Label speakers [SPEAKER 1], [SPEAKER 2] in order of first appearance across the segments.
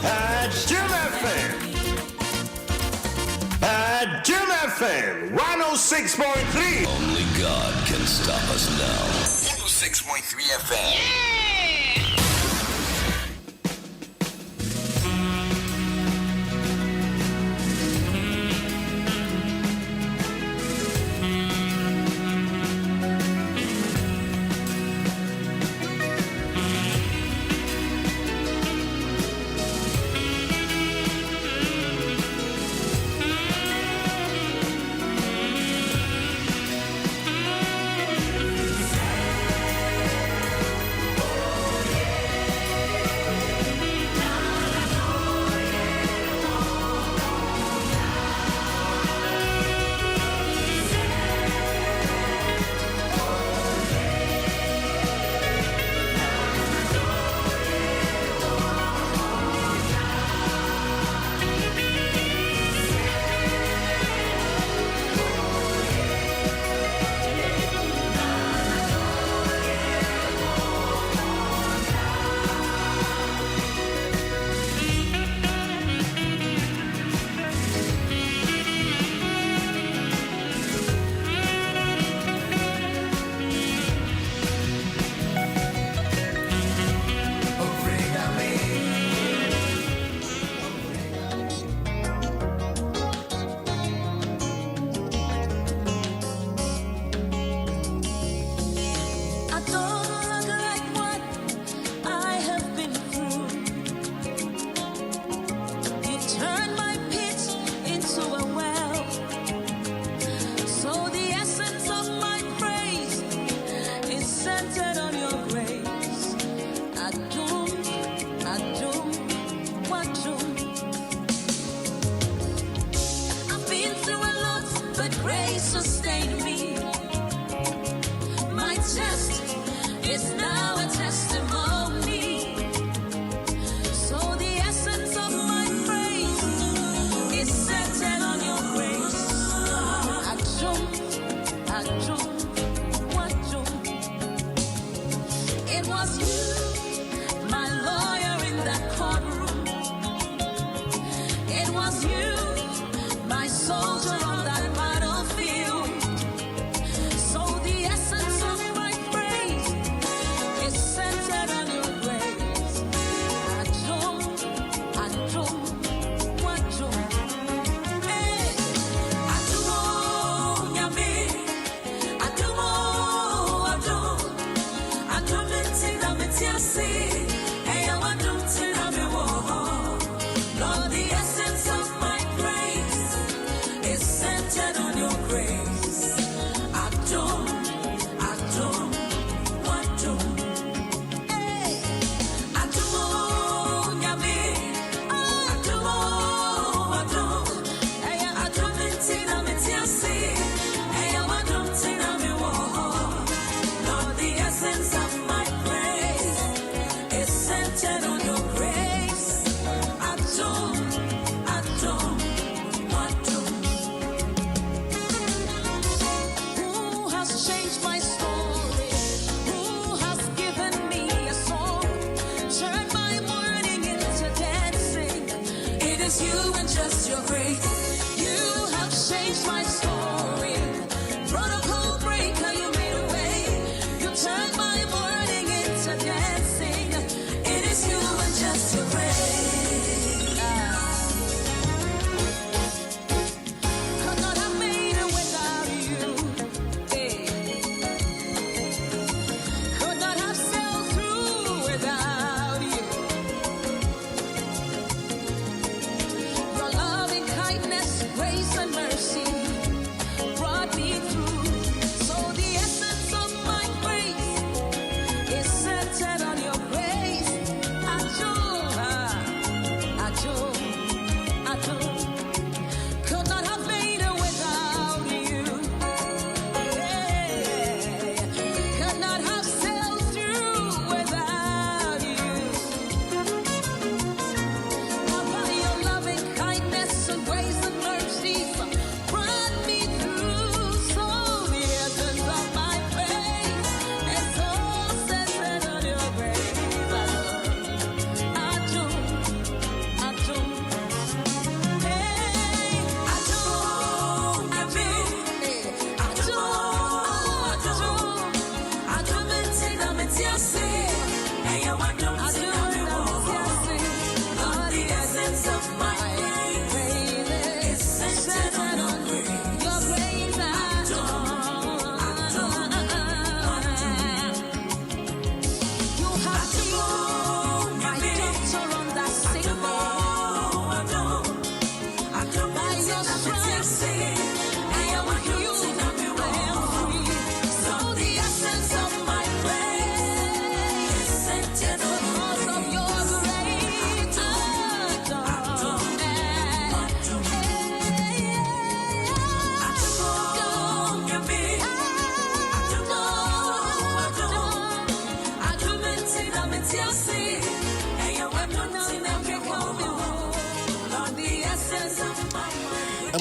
[SPEAKER 1] Adom FM. Adom FM 106.3.
[SPEAKER 2] Only God can stop us now. 106.3 FM.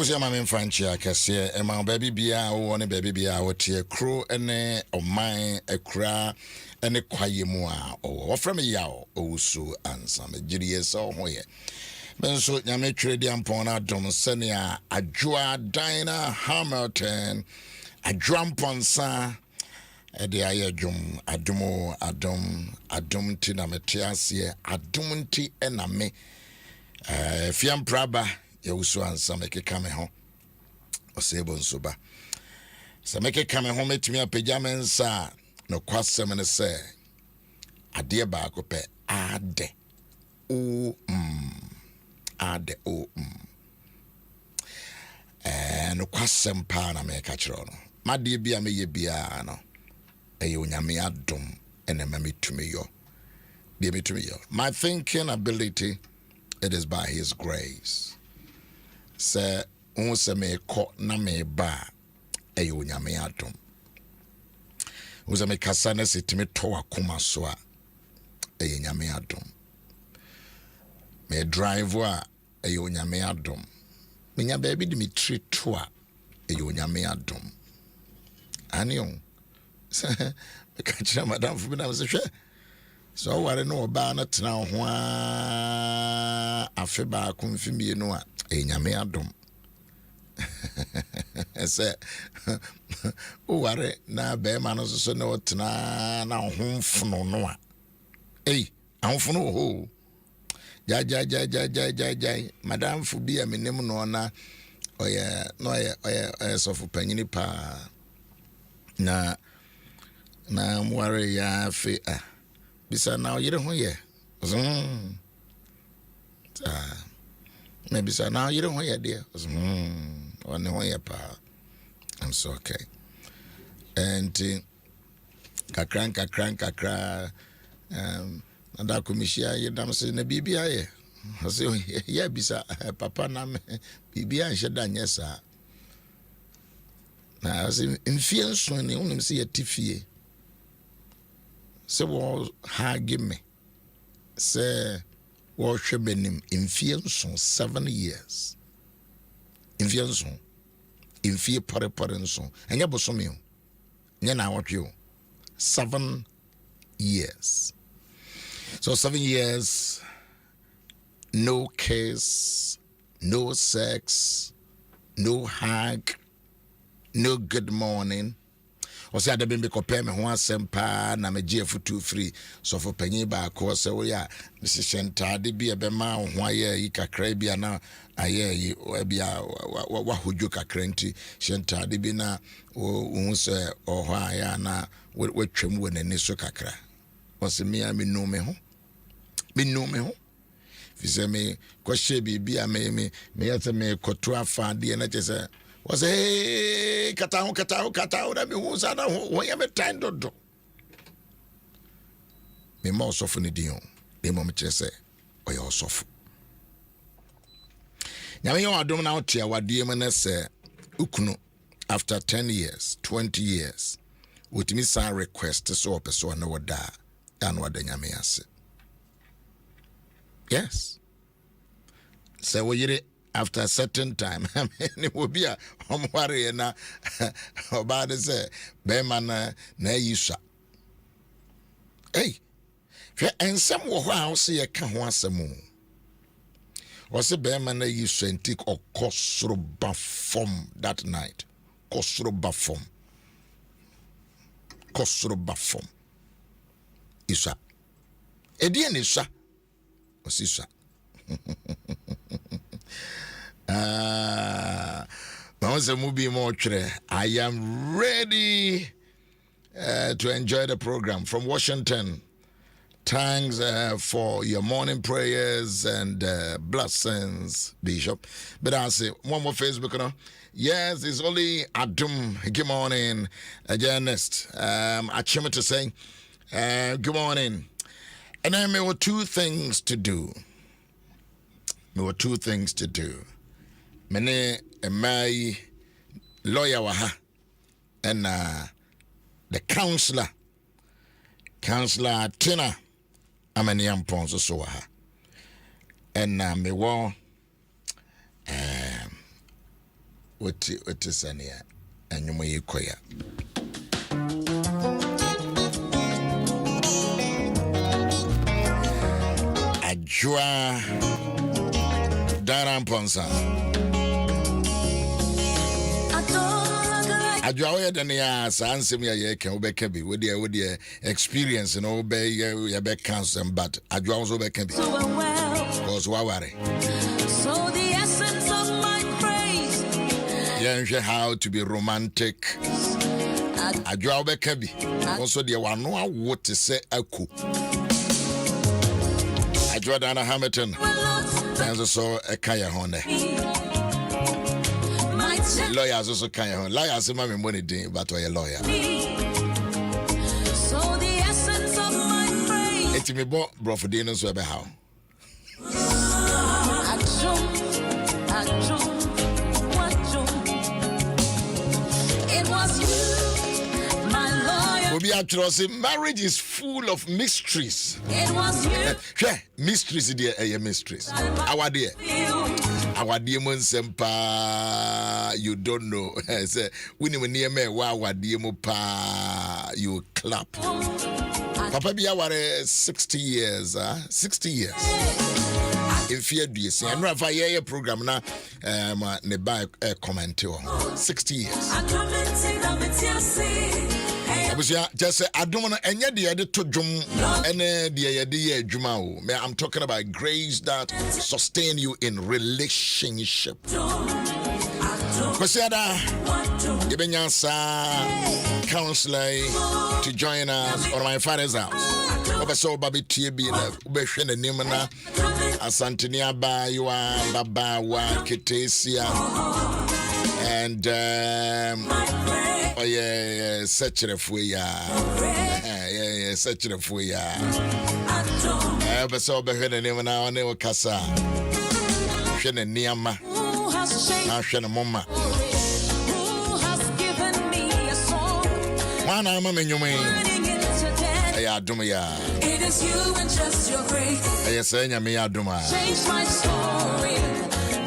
[SPEAKER 3] Abusia Mammy Franchia, Cassia, and my baby Bia, one a baby Bia, what a crew and a mine, a cra, and a quayemua, or from a yao, Owusu-Ansah, a GDS or Hoye. Benso Yame Tradian Pona, Adom Senia, a Joa Dina Hamilton, a Drumponsa. Ede ayedwum adom ti na metiasie adom ti na me fiam praba Owusu-Ansah mekeka me ho osebo nsoba se mekeka me ho metumi apagya me nsa no kwasem ne se ade ba akopɛ ade no kwasem pa na meka kyerɛ no made bia meye bia no Nyame adom ene mamitumi yo. My thinking ability, it is by his grace. Se unse me ko na me ba Nyame adom. Unse me kasa na setimi to akoma so a Nyame adom. Me drive a Nyame adom. Menya baby di me treat to a Nyame adom. Anion Catch Madame for me, so what I know about it now. I feel back confirm you know what Nyame adom. I said, oh, worry now, bear man, so no, now home for no. Hey, I'm for no ho. Jai, Madame for be a minimum no na. Oh, yeah, no, I so for penny pa. Na mware ya fe bisa na yire ho ye me bisa na yire ho ye de one ho ye pa. I'm so okay and kakra nda komishia ye dam se na bibia ye se ye bisa papa na me bibia nheda nyesa na se mfie nso ne unim se ye tifie se wo ha gimme se wo hwe benim mfie nso 7 years mfie nso mfie pare nso enya bosome o nya na wotwe o 7 years. So 7 years, no kiss, no sex, no hug, no good morning. O say ade be compare me ho asem pa na me gf 2 free so for panyi ba ko se wo ya sentade bi e be ma ho aye yi kakra bi na aye yi bia wa hojo kakra nti sentade bi na wo se o ho aya na watwam wo nani so kakra o se me no me ho fi se me ko she bi a me yata me koto afa de na chese was hey kata na me hu sa na ho ya me time dodo me ma osofu ne din o me mo me chese o ya osofu nyame yo adom na otia wade me na se ukunu after 10 years 20 years with me san request so person na wada and wada nyame ase. Yes. So we after a certain time, I mean, it will be a worry na about it say, Beman na yisha. Hey, and some will see a can once a moon. Was a Beman na yisha and take or Kosroba form that night. Kosroba form. Isha. Edian isha. Osisa. I am ready to enjoy the program from Washington. Thanks for your morning prayers and blessings, Bishop. But I say one more Facebook, you know. Yes, it's only Adom. Good morning, journalist. I chime to say, good morning. And then there were two things to do. Mene my lawyer waha and the counselor Tina amani amponso so waha and me wo What is any and you may queer. Ajua Daran Ponsa. Ajua Dania Sansimia Yeke Obekabi with the experience and obey your back counsel, but Ajua also Bekabi. Because Wawari.
[SPEAKER 4] So the essence of my praise.
[SPEAKER 3] Yeah, how to be romantic. Ajua Obekabi. Also, the one no what to say aku. Ajua Dana Hamilton. And also a kaya honda. Lawyers also kaya honda. Lawyers are my money day, but we're a lawyer.
[SPEAKER 4] So the essence of my praise.
[SPEAKER 3] It's me bought Brofodinos Webber how.
[SPEAKER 4] It was you, my lawyer.
[SPEAKER 3] We'll be actually saying marriage is full of mysteries.
[SPEAKER 4] It was you.
[SPEAKER 3] Yeah, mysteries, dear, mysteries. Our dear. Our demon sempa, you don't know. Say, when you near me, wow, demon pa, you clap. Papa be our 60 years, 60 years. In fear, do you see? I'm not a program now. Ne buy a comment 60 years. Just say I don't want to any the other to jum any the idea jumao. I'm talking about grace that sustain you in relationship. Kwasiada Ibenyansa counselor to join us on my father's house. Obeso babi TB na ubehwe na nim na Asantini aba you are baba wa Ketesia and oh yeah, such a fool, yeah, such a fool, yeah. I ever saw behind the name now, never Casa. Shannon Niama, now Shannon Mama.
[SPEAKER 4] Who has given me a song?
[SPEAKER 3] One arm in your main. I do me.
[SPEAKER 4] It is you and just your grace.
[SPEAKER 3] I say, me, I do my.
[SPEAKER 4] Change my story.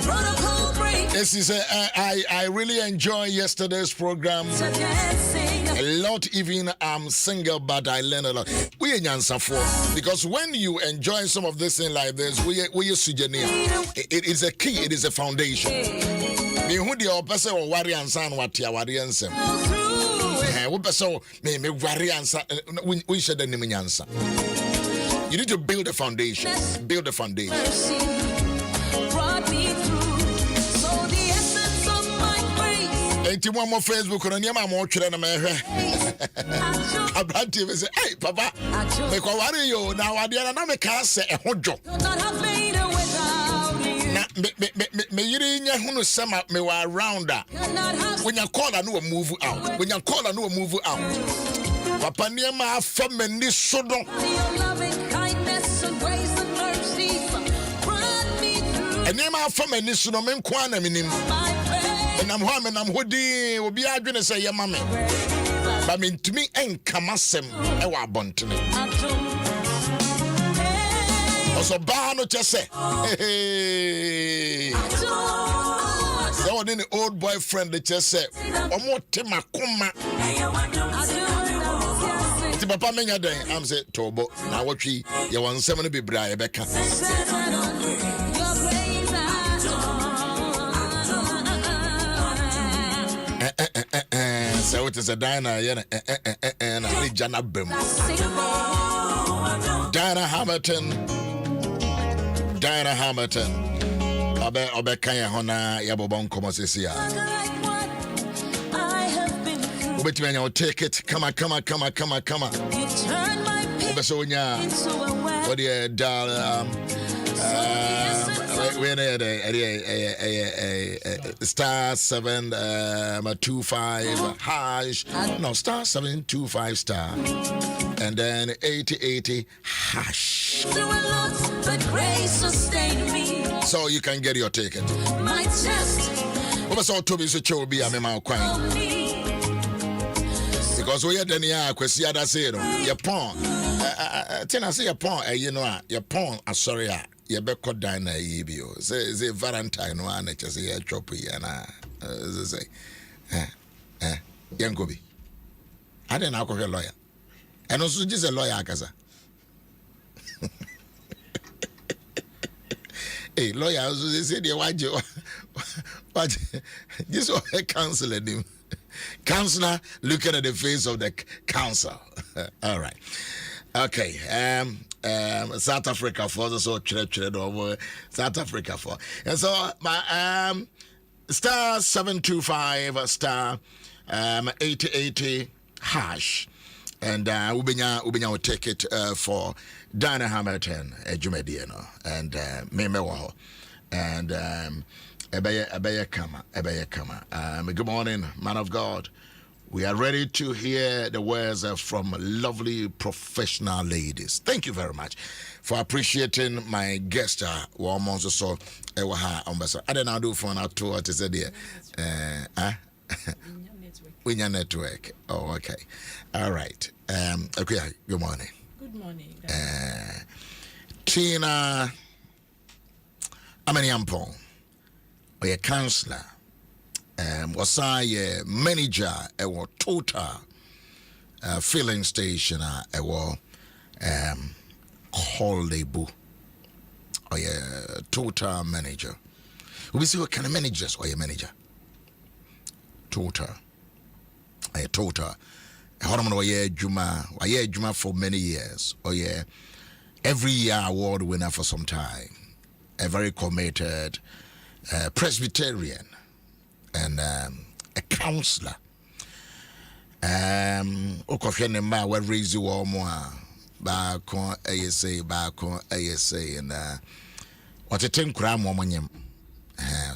[SPEAKER 4] Protocol break.
[SPEAKER 3] This is I really enjoy yesterday's program. A lot, even I'm single, but I learn a lot. We answer for because when you enjoy some of this thing like this, we it is a key, it is a foundation. Me who the person or worry and son what ya worry and some. We person me worry and son we should the answer. You need to build a foundation. Build a foundation.
[SPEAKER 4] Brought me through. So the essence of my praise.
[SPEAKER 3] Enti mo mo Facebook no niam mo twere na mehwe. Abranti say, "Hey papa, me ko ware yo na wade na me ka se ehodwo."
[SPEAKER 4] Could not have made it without you.
[SPEAKER 3] Na me yiri nya hunu sama me wa around a.
[SPEAKER 4] Could not have
[SPEAKER 3] When you call and no move out. When you call and no move out. Papa niam afa mani so don.
[SPEAKER 4] your loving kindness and grace and mercy. Brought me through
[SPEAKER 3] Niam afa mani so no me kwa na minim.
[SPEAKER 4] my praise.
[SPEAKER 3] And I'm home and I'm hodi obi adwene say ye mame. But me ntumi enkamasem e wa abontene. Also ba no chese. Hey. So what in the old boyfriend the chese say omo tema koma. Ti papa menya den am say tobo na wotwi ye won sem no bebra ye beka. So it is a diner and a Jana Bim. Diana Hamilton. Obe Kaya Hona Yabobon Comosisia. Wait when you take it. Come on.
[SPEAKER 4] You turn my pain
[SPEAKER 3] Obesonia.
[SPEAKER 4] into a well.
[SPEAKER 3] What do you dial? When star 725 hash. No, star 725 star. And then 80 hash.
[SPEAKER 4] Do a lot, but grace sustained me.
[SPEAKER 3] So you can get your ticket.
[SPEAKER 4] My chest
[SPEAKER 3] Obeso Toby so chobi amema kwan.
[SPEAKER 4] on me.
[SPEAKER 3] Because we had any kwesi ada say no. Your pawn. Tina say your pawn you know your pawn sorry. You be called down a say Valentine one, just say a chop here. Say, young Kobe. I didn't know a lawyer. And also just a lawyer, Akaza. Hey, lawyer, also they said, what this was a counselor him. Counselor looking at the face of the counsel. All right. Okay. South Africa for the so over South Africa for. And so my star 725 star 8080 hash. And Ubinya will take it for Dana Hamilton, Jumediano, and Memewaho, and Ebeye Kama. Good morning, man of God. We are ready to hear the words from lovely professional ladies. Thank you very much for appreciating my guest. So I don't know do phone out to what is it there. Winya network. Oh, okay. All right. Okay. Good morning.
[SPEAKER 5] Good morning.
[SPEAKER 3] Tina Amaniampong, or a counselor, was I manager at Total filling station at Hollywood, or a Total manager. We see what kind of managers or a manager? Total. A Total. Juma for many years. Oh yeah, every year award winner for some time. A very committed Presbyterian and a counselor. Okofia ma we raise you all more back on ASA and what a 10 kura mo manyem.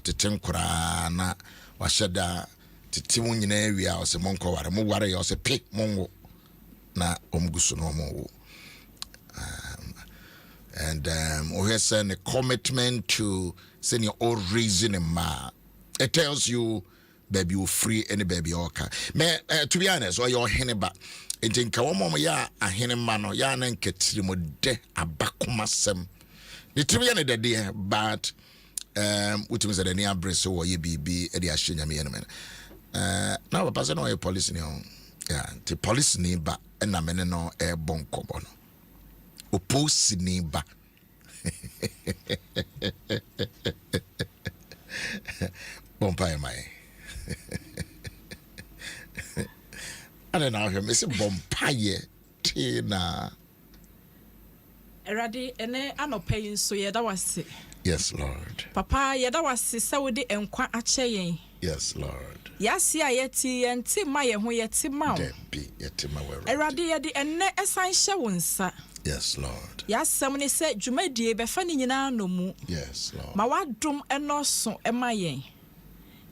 [SPEAKER 3] To 10 kura na washada Timu nyina area o se monko ware mo ware yo se pick mongo na omgusu no mo and we have a commitment to send your own reason ma. It tells you baby you free any baby oka me to be honest or your heneba enti nka wo mom ya ahenema no ya na nketiri mo de abakomasem the to be honest the day but which means that any address or ye be e de ahenya me eno now a person or a police no yeah the police ni ba na me no e bon kobo no oppose ni ba bon pa mai I don't know him it's bon pa ye tina
[SPEAKER 5] Eradi ene anope so ye da wase.
[SPEAKER 3] Yes Lord.
[SPEAKER 5] Papa ye da wase se wo de enkwa ache yen.
[SPEAKER 3] Yes Lord.
[SPEAKER 5] Yasi ayeti enti ma ye ho yeti ma.
[SPEAKER 3] Debi yeti ma we.
[SPEAKER 5] Eradi ye de ene esan hye wonsa.
[SPEAKER 3] Yes Lord.
[SPEAKER 5] Yasem ne se dwumadie be fa ni nyina no mu.
[SPEAKER 3] Yes Lord.
[SPEAKER 5] Ma wadom enoso ema yen.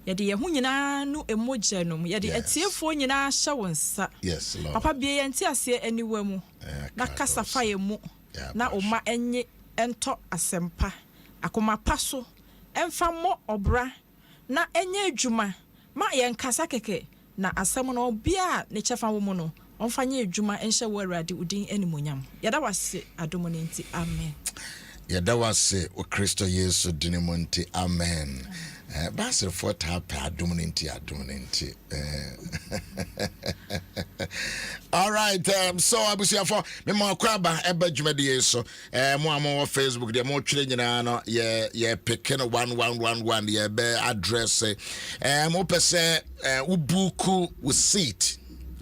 [SPEAKER 5] Ye de ye ho nyina no emoje no ye de etiefo nyina hye wonsa.
[SPEAKER 3] Yes Lord.
[SPEAKER 5] Papa bie ye enti ase aniwa mu. Na kasafa ye mu. Na oma enye ento asempa. Akoma paso. Emfa mo obra. Na enye adwuma. Ma yen kasa keke na asem no bia ne chefa wo mu no onfanye adwuma enhye wo Awurade udin animonyam yada wase adomo ne nti amen
[SPEAKER 3] yada wase o Kristo Yesu dinimo nti amen basel for tap adomo ne nti all right so abusia for me mo akwaba eba dwumade so mo amo Facebook de mo twere nyina no ye pick no 1111 ye be address mo pese ubuku with seat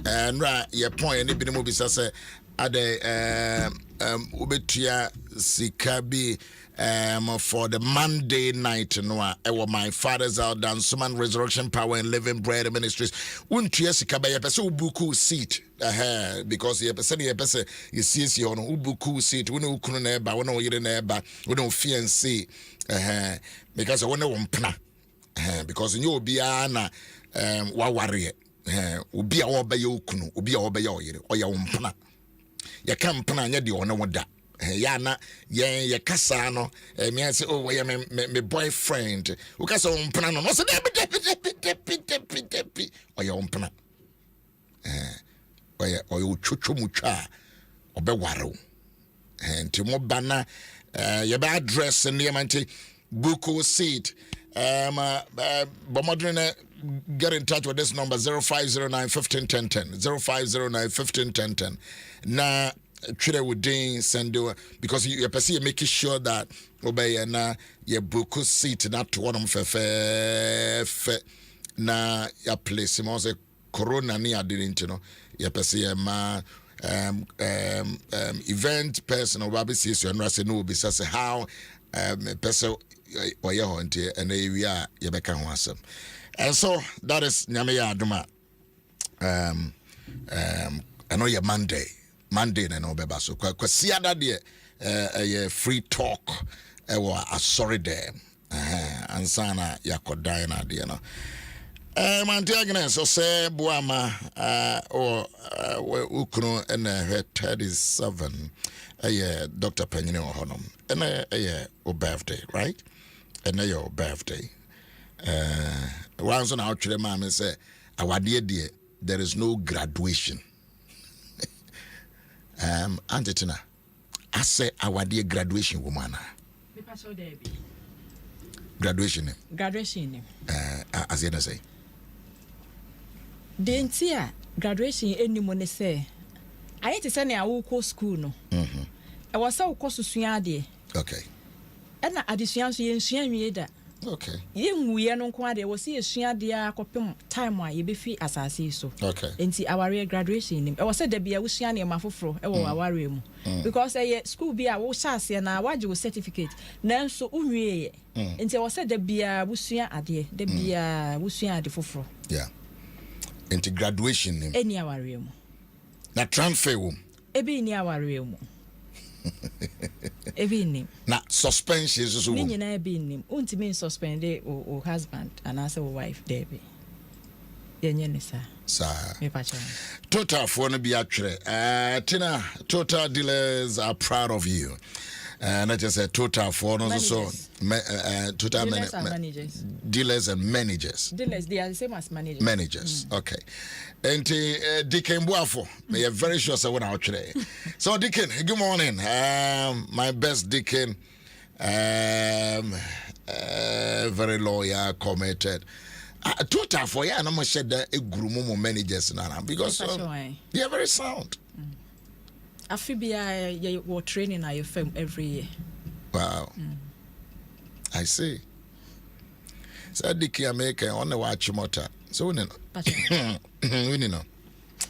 [SPEAKER 3] and right your point any bit mo bisa say ade ubetua sikabi for the Monday night no my father's out done suman resurrection power and living bread ministries untua sikabi ye pese ubuku seat because ye pese you see on ubuku seat when ukunu na eba when oyire na eba when fiancé because when wompna because you obia na wa ware obi a wo be ye okunu obi a wo be ye oyire oya wompna ye kampna nya de ono woda ya na ye kasa no me say oh we me boyfriend wo kasa wompna no so de oya wompna oya twotwomutwa obe ware enti mo bana ye be address ne manti buku seat bomodrene get in touch with this number 0509 151010 0509 151010. Na Twitter would send you because you perceive making sure that obey na your book seat not to one of na your place him also corona ni didn't you know you perceive ma event person or baby says you and say no be say how person or your hunter and we are you make awesome. And so that is Nyame Adoma. I know your Monday na no beba so kwa see that there free talk a sorry there ansana yakodan na de no manti agnes so say boama or ukunu and 37 Dr. Penyini Ohonom and o birthday, right? And your birthday. Once on our children, mama say, our dear, there is no graduation. Auntie Tina, I say, our dear graduation woman. Graduation. As you say.
[SPEAKER 5] Dentia, graduation, any money say. I ain't to send a walk school, no. I was so close to Swede.
[SPEAKER 3] Okay.
[SPEAKER 5] And I just answer that.
[SPEAKER 3] Okay.
[SPEAKER 5] We are no quite was see a Swede copy time why you be free as I see so.
[SPEAKER 3] Okay.
[SPEAKER 5] And see our graduation. I was said there be a Wusiani and Mafufro, our room. Because a school be a Wusasi and our wage certificate. Now so unre. And I was said there be a Wusia adie, there be a Wusia de Fufro.
[SPEAKER 3] Yeah. Into graduation name.
[SPEAKER 5] Any our room.
[SPEAKER 3] Na transfer room.
[SPEAKER 5] Ebi ni our room. Ebi ni.
[SPEAKER 3] Na suspension is so.
[SPEAKER 5] Ni na ebi ni. Untimi suspend o husband and as a wife there be. Yenye ni sa.
[SPEAKER 3] Sir.
[SPEAKER 5] Me pacha.
[SPEAKER 3] Total for no be actually. Tina, Total dealers are proud of you. Not just a total for no so total
[SPEAKER 5] managers.
[SPEAKER 3] Dealers and managers.
[SPEAKER 5] Dealers, they are the same as managers.
[SPEAKER 3] Managers, okay. And Deacon Buafo, may are very sure so when out today. So Deacon, good morning. My best Deacon, very loyal, committed. Total for I'm not sure that a group of managers now because they are very sound.
[SPEAKER 5] I feel you're training at your firm every year.
[SPEAKER 3] Wow. I see. So Dicky America on the watch motor. So we know. We know.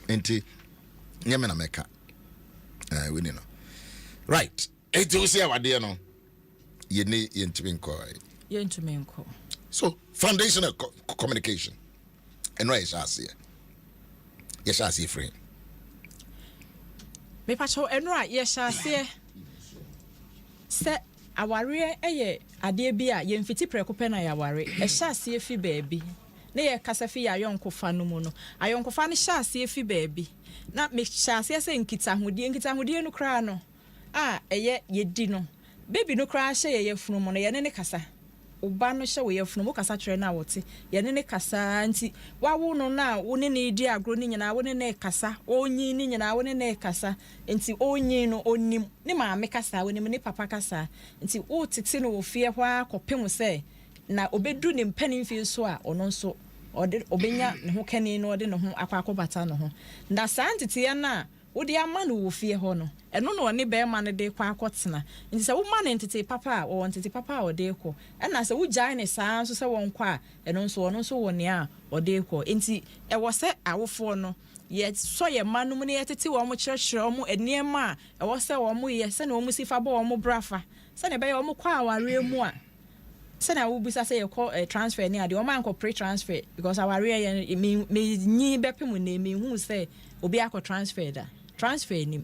[SPEAKER 3] Enti Yamena Meka. We know. Right. It will see our dear no. You need to be inquired.
[SPEAKER 5] You're into me call.
[SPEAKER 3] So foundational communication. And where is us here? Yes, I see free.
[SPEAKER 5] Me pacho enra ye hyase se aware eye ade bia ye mfiti prekope na yaware e hyase fi baabi na ye kasa fi ayonkofa no mu no ayonkofa ne hyase fi baabi na me hyase se nkitahodie no kra no eye ye di no baby no kra hye ye funu mu no ye ne kasa uba no hye we ye funu mu kasa kire na wote ye ne kasa nti wawo no na wo ne di agro ni nyina wo ne kasa onyi ni nyina wo ne kasa nti onyi no onim ne maame kasa wo ne papa kasa nti wo tete no wo fie hwa kopem se na obedu ne mpani mfi so a ono nso ode obenya ne ho kani no ode ne ho akwakobata no ho nda saa ntete ya na wodi ama no wo fie ho no eno no ne be ma ne de kwa akotena nti se wo ma ne ntete papa wo ntete papa o de ko ena se wo gyan ne saa so se won kwa eno nso wo ne a o de ko nti e wo se awofo no ye so ye manum ne yetete wo mo kyerɛkyerɛ wo mo eniema e wo se wo mo ye se na wo mo sifa bo wo mo brafa se ne be ye wo mo kwa aware mu a se na wo bisa se ye call transfer ne ade wo man ko pre transfer because aware ye me nyi bepem ne me hu se obi akọ transfer da transfer ni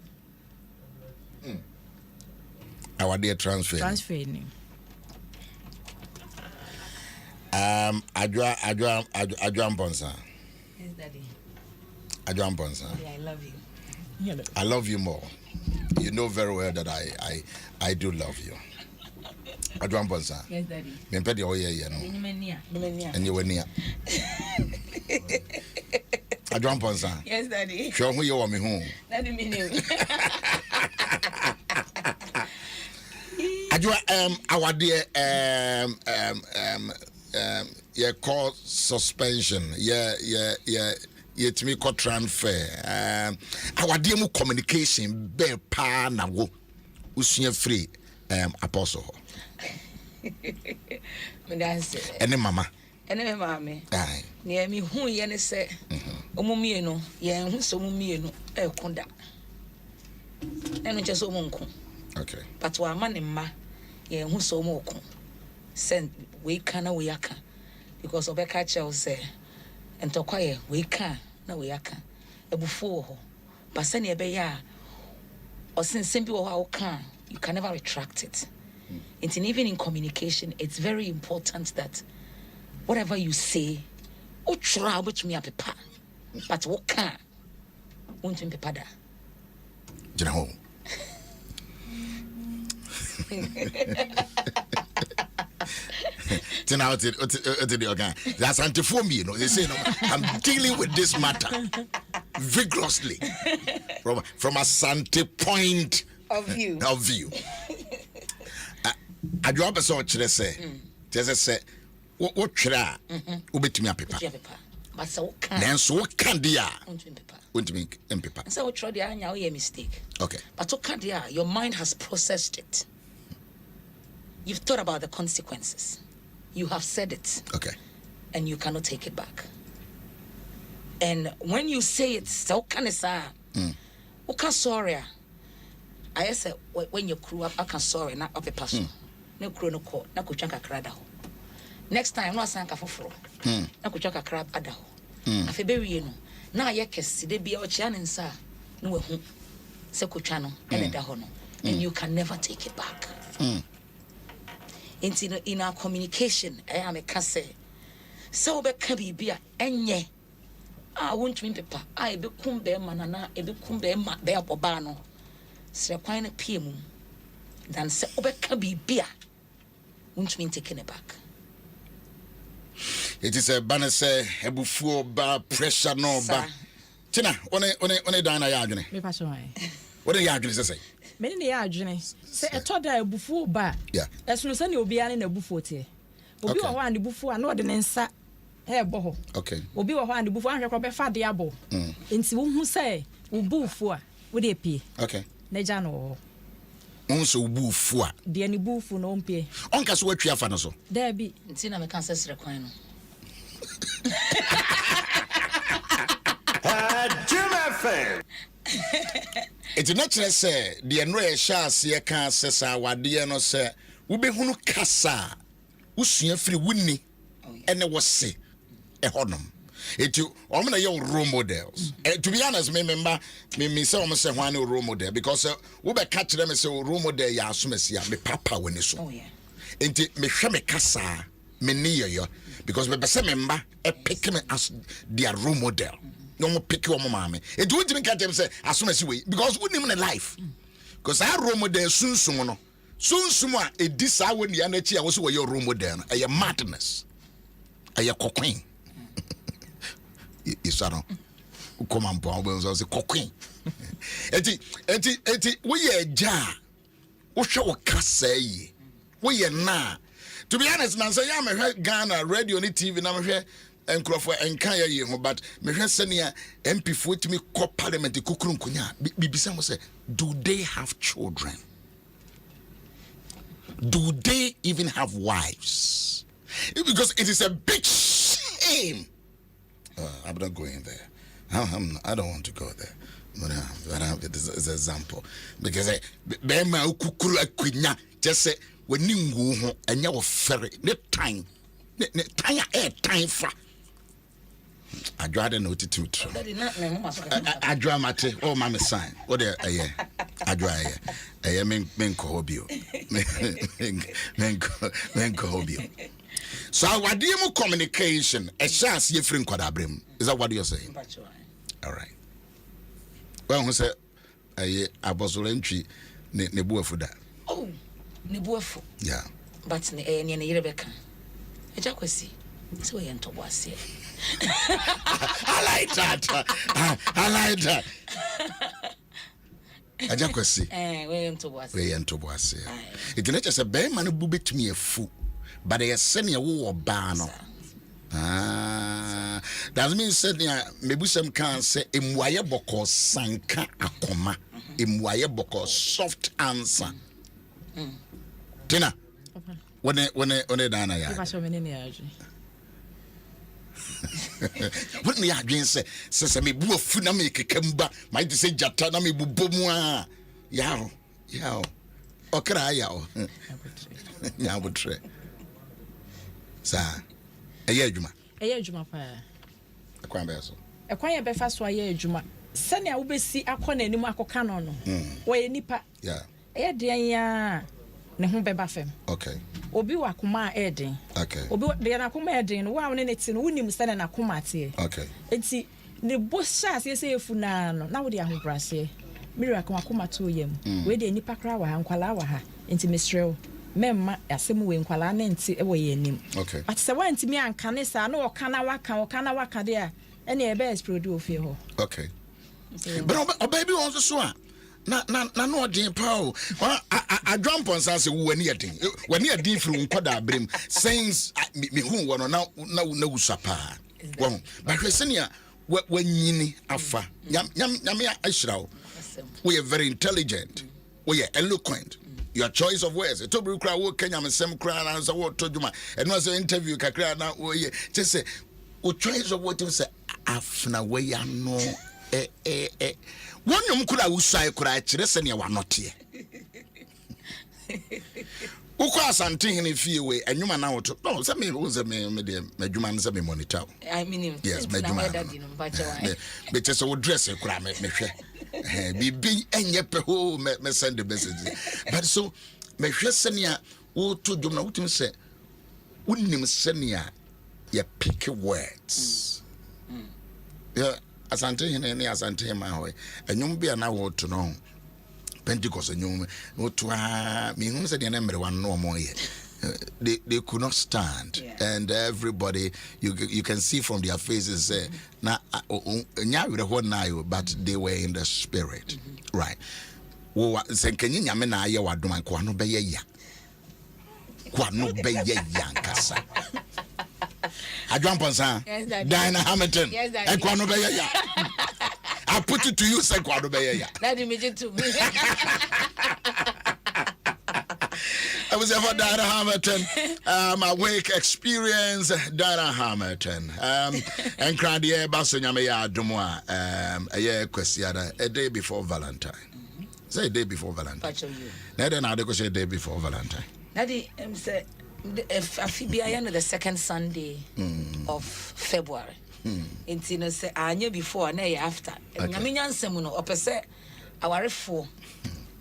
[SPEAKER 3] our dear transfer
[SPEAKER 5] ni
[SPEAKER 3] Adom Bonsa.
[SPEAKER 6] Yes, Daddy.
[SPEAKER 3] Adom Bonsa.
[SPEAKER 6] Yeah, I love you.
[SPEAKER 3] I love you more. You know very well that I do love you. Adom Bonsa.
[SPEAKER 6] Yes, Daddy.
[SPEAKER 3] Me pedi o ye no. And you were near. Adom Bonsa.
[SPEAKER 6] Yes, Daddy.
[SPEAKER 3] Show me you me home.
[SPEAKER 6] Daddy me new.
[SPEAKER 3] Adwa our dear you call suspension. You to me call transfer. Our demo communication be pa na wo. Usunya free apostle.
[SPEAKER 6] Me dance.
[SPEAKER 3] Ene mama.
[SPEAKER 6] Ene mama.
[SPEAKER 3] Aye.
[SPEAKER 6] Near me who ye say. Omumie no, ye hu so mumie no e konda. Eno che so monko.
[SPEAKER 3] Okay.
[SPEAKER 6] But wa ma ne ma ye hu so monko. Send we can we aka. Because obeka che o say entokwa ye we can na we aka. Ebufu ho. But send ye be ya or since bi wo ha can, you can never retract it. And even in communication, it's very important that whatever you say, o try which me apepa, but what can won't you pepa da.
[SPEAKER 3] You know. That's anti-for me, you know. They say, no, I'm dealing with this matter vigorously from a Sante point
[SPEAKER 6] Of view.
[SPEAKER 3] I drop a sort to say, just say, what try, ubit me a paper.
[SPEAKER 6] But so can
[SPEAKER 3] Then so can dia,
[SPEAKER 6] won't you pepa.
[SPEAKER 3] won't make paper.
[SPEAKER 6] So try the anya a mistake.
[SPEAKER 3] Okay.
[SPEAKER 6] But so can dia, your mind has processed it. You've thought about the consequences. You have said it.
[SPEAKER 3] Okay.
[SPEAKER 6] And you cannot take it back. And when you say it, so can it say, okay, sorry. I said, when you crew up, I can sorry, not up a person. No crew no call, no could chunk a crowd. Next time, no sank for fro. No could chunk a crab at the I feel very, you know. Now, you can see the be out chan sir. No, Sekuchano, and the hono. And you can never take it back. In our communication, I am a casse. So be kabi bia enye. I won't mean paper. I be kumbe manana, e be kumbe ma be abobano. Sre kwan na pie mu. Dan se obeka bi bia. Won't mean taking it back.
[SPEAKER 3] It is a banner say ebufuo ba pressure no ba. Tina, one dana ya adwene.
[SPEAKER 5] Me pa so ai.
[SPEAKER 3] What ya adwene say?
[SPEAKER 5] Me ne ya adwene. Se etoda ebufuo ba.
[SPEAKER 3] Yeah.
[SPEAKER 5] Esuno se ne obi ane na ebufuo tie. Obi wo ho ane bufuo a no de ne nsa ebo ho.
[SPEAKER 3] Okay.
[SPEAKER 5] Obi wo ho ane bufuo ahwe ko be fa de abo. Enti wo hu se wo bufuo a wo de pie.
[SPEAKER 3] Okay.
[SPEAKER 5] Na ja no.
[SPEAKER 3] Onso bufuo a.
[SPEAKER 5] De ani bufuo no mpie.
[SPEAKER 3] Onka so watwa fa no so.
[SPEAKER 5] There be.
[SPEAKER 6] Nti na me kan se sre kwan no.
[SPEAKER 1] Adom FM.
[SPEAKER 3] It's not just say the no e sha ase ka sesa wade no se wo behunu kasa usua firi wuni ene wo se e honom it you omna your role models to be honest me say o say hwan role model because wo be catch them say role model ya asomasi me papa woni so
[SPEAKER 6] Oh yeah.
[SPEAKER 3] enti me hwe me kasa me ni yo because me be say member e pick me as their role model. No more pick your mama. It won't even catch them say as soon as you wait because we live in a life. Because I role model soon sumo. Soon sumo a this I when the energy I was where your role model. A madness. A coquin. Is that come on, Paul was a coquin. Eti we a jar. What shall say? We are na. To be honest, man, say I'm a Ghana radio and TV and I'm here. And Crawford and Kaya Yemo, but Mehensenia MP for to me co parliament Kukurun Kunya. Bibisa say, do they have children? Do they even have wives? Because it is a big shame. I'm not going there. I don't want to go there. But this is an example. Because Bema Kukuru Kunya just say, when you go home and you're ferry, the time for. I draw no to I draw my oh mamma sign. What there I draw a men hobio. Men hobio. So what do you communication? A chance you friend quadabrim. Is that what you're saying? All right. Well, who said I was entry nebuafu that.
[SPEAKER 6] Oh, nebuafu.
[SPEAKER 3] Yeah.
[SPEAKER 6] But ne Rebecca. A jacquesi. So I enter was here.
[SPEAKER 3] I like that. I like that. I just see.
[SPEAKER 6] We enter was.
[SPEAKER 3] We enter was here. It's not just a bear man who bet me a fool. but they send you wo ba no. That means said maybe some can say imwaye boko sanka akoma. Imwaye boko soft answer. Tina. When dana ya. What me adwin say me bu afu na me kekamba might say jata na me bu bomu a yaw okra yaw nya botre sa eye adwuma
[SPEAKER 5] pa
[SPEAKER 3] akwan be so
[SPEAKER 5] ekwan ye be fa so aye adwuma sane a wo besi akọ na anim akoka no no wo ye nipa eye den ya ne ho beba fam
[SPEAKER 3] okay
[SPEAKER 5] obi wa kuma eden
[SPEAKER 3] okay
[SPEAKER 5] obi de na kuma eden wa wo ne neti no wonim sane na kuma tie
[SPEAKER 3] okay
[SPEAKER 5] enti ne bo sha se efu na no na wo de ahobrase mira kan akoma to yam we de nipa kra wa ha nkwala wa ha enti mesrew memma asem we nkwala na enti e wo ye nim
[SPEAKER 3] okay
[SPEAKER 5] but se wa enti mi anka ne sa na okana waka de a ene e be explode ofie ho
[SPEAKER 3] okay but baby wants so na no odin pa o adwan ponsa se wo ani adin firi nkoda abrem since me hu wo no na usapa wo but hwesenia wanyini afa nyam ashraw we are very intelligent we are eloquent your choice of words to be cry wo Kenya mesem cry na so what tojuma and was an interview kakra na wo ye just say o choice of what to say afna we ya no wonyum kura usai kura kire se ne wa note ukọ asante hene fie we anwuma na woto no se me de madwuma no se me monitor
[SPEAKER 6] I mean
[SPEAKER 3] yes madwuma be se wo dress kura me hwe bibi enye pe ho me send the message but so me hwe se ne wo to dwom na wotim se wonim se ne ya pick words yeah asante hene ne asante ma ho anwum bia na woto no Pentecost anyum woto a me hu se de na mere wan no mo ye they could not stand and everybody you can see from their faces na nya were ho na yo but they were in the spirit right wo senkenyi nyame na aye wadom ko ano be ya nkasa Adwan Ponsa Diana Hamilton e ko ano be ya I put it to you say ko ano be ya
[SPEAKER 6] that image to me
[SPEAKER 3] I was ever Diana Hamilton awake experience Diana Hamilton and crowd here baso nyame ya adomo a year kwesiada a day before Valentine say a day before Valentine na then I go say a day before Valentine
[SPEAKER 6] Daddy say Afibia the second Sunday of February nti no say anya before na after nyame nyansem no opese awarefo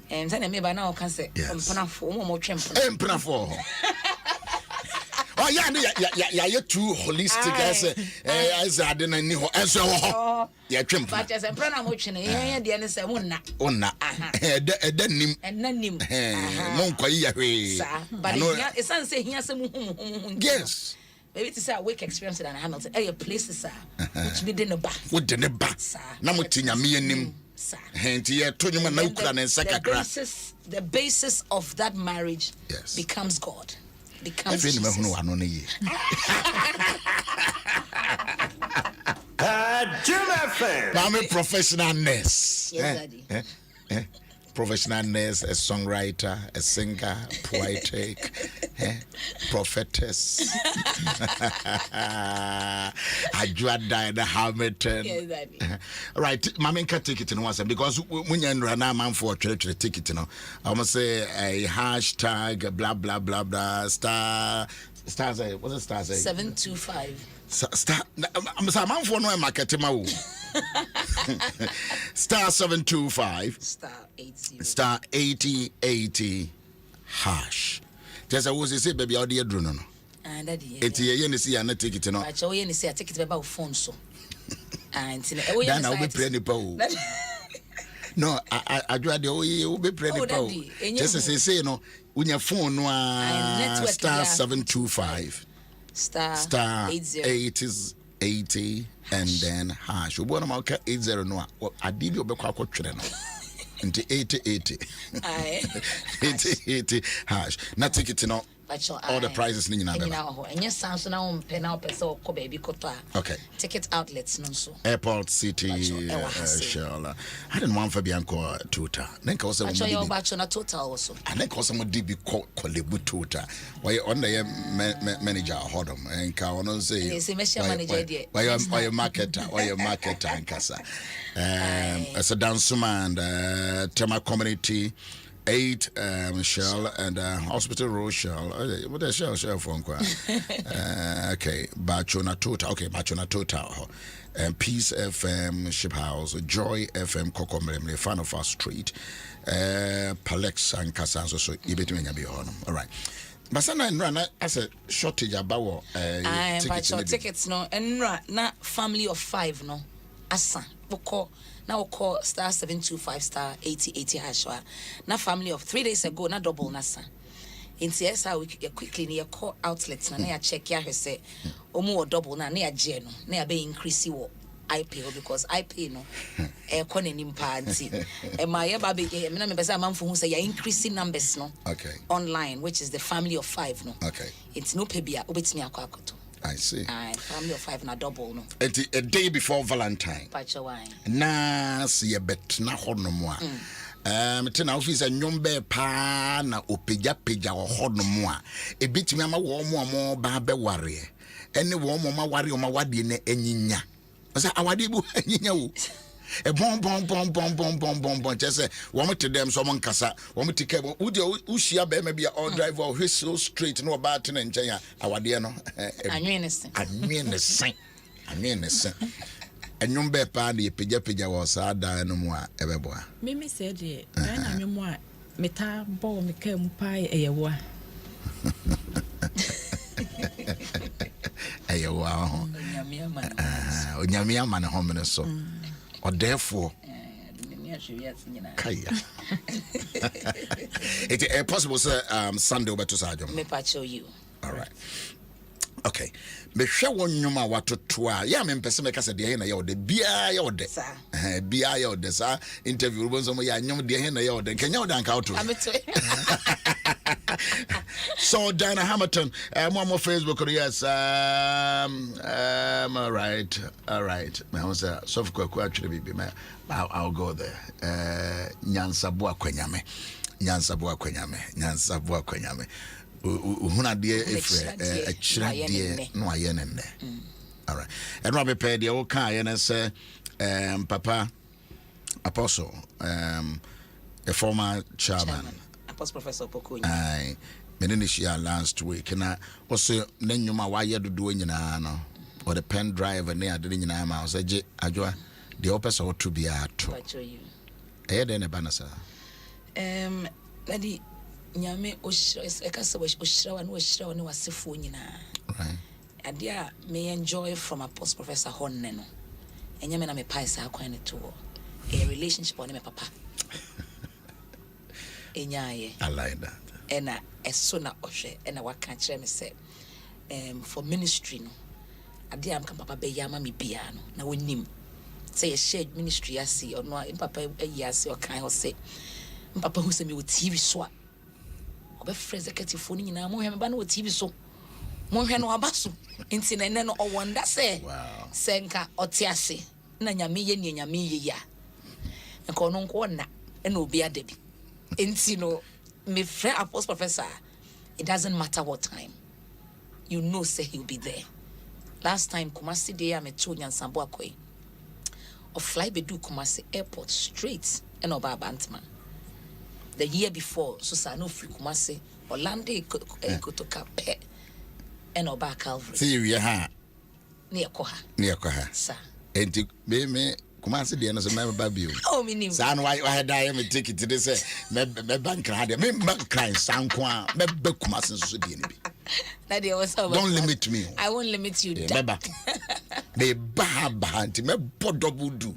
[SPEAKER 6] say na me ba na o kan say mpanafo mo
[SPEAKER 3] twempo oh yeah you too holistic as I didn't know as ho yeah twempo
[SPEAKER 6] but as mpana mo twene yeah de ne say wonna
[SPEAKER 3] edanim mon kwayi ya hwe
[SPEAKER 6] but it's an say here some
[SPEAKER 3] yes
[SPEAKER 6] maybe to say awake experience in Hamilton your places which be the ba
[SPEAKER 3] na mutinya me anim henti ye to nyuma na ukura na nsakakra
[SPEAKER 6] the basis of that marriage becomes God becomes
[SPEAKER 3] Jesus.
[SPEAKER 1] Adom FM.
[SPEAKER 3] I'm a professional nurse.
[SPEAKER 6] Yes, Daddy.
[SPEAKER 3] Professional nurse, a songwriter, a singer, poetic, prophetess. I dread Diana Hamilton.
[SPEAKER 6] Yes, Daddy.
[SPEAKER 3] Right, Mamma can take it in one because when you're a man for a church to take it, you know, I must say a hashtag, blah, blah, blah, blah, star, what's the star say?
[SPEAKER 6] 725.
[SPEAKER 3] Star, I'm a man for no market. Star 725 star 80 hash. Just I was say baby audio drone no.
[SPEAKER 6] And daddy.
[SPEAKER 3] It's ye ni see na take it no.
[SPEAKER 6] But you ni see take it by phone so. And
[SPEAKER 3] then I will be pray ni pa o. No, I do the o be pray ni pa o. Just say no, unya phone no star 725 star 80 and then hash. We want to mark 80 no. Adibi obekwa akotwere no. Into 80 80 hash. Na ticket no. all the prices ni nyina
[SPEAKER 6] beba. And yes, sounds now on pen out so ko baby koto.
[SPEAKER 3] Okay.
[SPEAKER 6] Ticket outlets no so.
[SPEAKER 3] Airport City Shell. I didn't want for Bianco tutor. Then cause some
[SPEAKER 6] your batch on a total also.
[SPEAKER 3] And then cause some DB Kolebu tutor. Why on the manager Hodom and Kawanon say why your marketer, why your marketer and Casa. As a dance man and Tema community 8 Shell and Hospital Road Shell. What is Shell phone? Okay, Bachona Total. Okay, Bachona Total. Peace FM Ship House, Joy FM Kokomremle, Fan of Our Street, Palex and Casanso. So you better be on. All right. But sometimes run as a shortage about
[SPEAKER 6] tickets no and na family of 5 no asa boko now call star 725 star 80 hash na family of 3 days ago na double nasa inti esa we quickly near call outlets na ya check ya say omo double na ya je no na ya be increase wo IPO because IPO no kone nimpa anti e ma ye ba be me na me pesa manfo hu say ya increasing numbers no
[SPEAKER 3] okay
[SPEAKER 6] online which is the family of 5 no
[SPEAKER 3] okay
[SPEAKER 6] it's no pebia obetimi akoto.
[SPEAKER 3] I see.
[SPEAKER 6] Family of 5 na double no.
[SPEAKER 3] A day before Valentine.
[SPEAKER 6] Pacho wine.
[SPEAKER 3] Na see a bet na honomwa. Tena office nyombe pa na opeja honomwa. E bit me ama wo mo ba be ware. Ene wo mo ma ware o ma wade ne anyinya. Asa awade bu anyinya wo. E bon just woman to them someone kasa woman to cable ushia be maybe all driver or so straight no about in Kenya awade no anwene enyumbe pa na pija was ada no mu a ebeboa
[SPEAKER 5] mimi said the na nwemo a meta bo me ka mu pa eyewa
[SPEAKER 3] eyewa onyamia man home so or therefore Kaya. It's possible, sir. Sunday over to Adom.
[SPEAKER 6] Me patch you.
[SPEAKER 3] All right. Okay. Me share one nyuma watu twa. Ya me mpese me kasa de na ya ode bia ya ode. Bia ya ode sa interview bonzo mo ya nyom de na ya ode. Kenya ode anka auto. So Diana Hamilton, more Facebook. Yes. All right. I was so actually be I'll go there. Nyansabua kwenyame. Huna die efre achira die no ayenene. All right. And Robbie paid the old car and say Papa Apostle a former chairman
[SPEAKER 6] Apostle Professor Pokunya.
[SPEAKER 3] Aye. Menishia last week and I also then you ma why you do nyina no or the pen drive and near the nyina ma say adwa the opus ought to be at to. Eh then a banasa.
[SPEAKER 6] Lady Nyame Oshra, a cassa was Oshra and Oshra and was Sifonina.
[SPEAKER 3] Right.
[SPEAKER 6] And dear may enjoy from Apostle Professor Horneno. And Yamena me pies are quite a tour. A relationship on me, papa. I
[SPEAKER 3] like that.
[SPEAKER 6] And as soon as Oshe and I can't me say for ministry no. A dear am papa be yama mi piano. Now we nim. Say a shared ministry I see or no papa a yes or kind of say. Papa who send me with TV swap. Obe friends executive phone nyina mo hwem ba na TV so. Mo hwe no abaso. Nti na ne no o wonder say.
[SPEAKER 3] Wow.
[SPEAKER 6] Senka otiase. Na nyame ye ne nyame ye ya. Enko no nko na e na obi adabi. Nti no me friend Apostle Professor. It doesn't matter what time. You know say he'll be there. Last time Kumasi dey am to Nyansambo akoy. Of fly bedu Kumasi airport straight and oba Bantman. The year before, so Sano free Kumasi, Orlando to Cape and Oba Calvary.
[SPEAKER 3] See you ha
[SPEAKER 6] Near Koha. Sir.
[SPEAKER 3] And to me Kumasi the as a member baby.
[SPEAKER 6] Oh, me name.
[SPEAKER 3] San why I had I am a ticket to this me bank had me crying San Kwa me Kumasi so don't limit me.
[SPEAKER 6] I won't limit you.
[SPEAKER 3] Remember. Me ba me double do.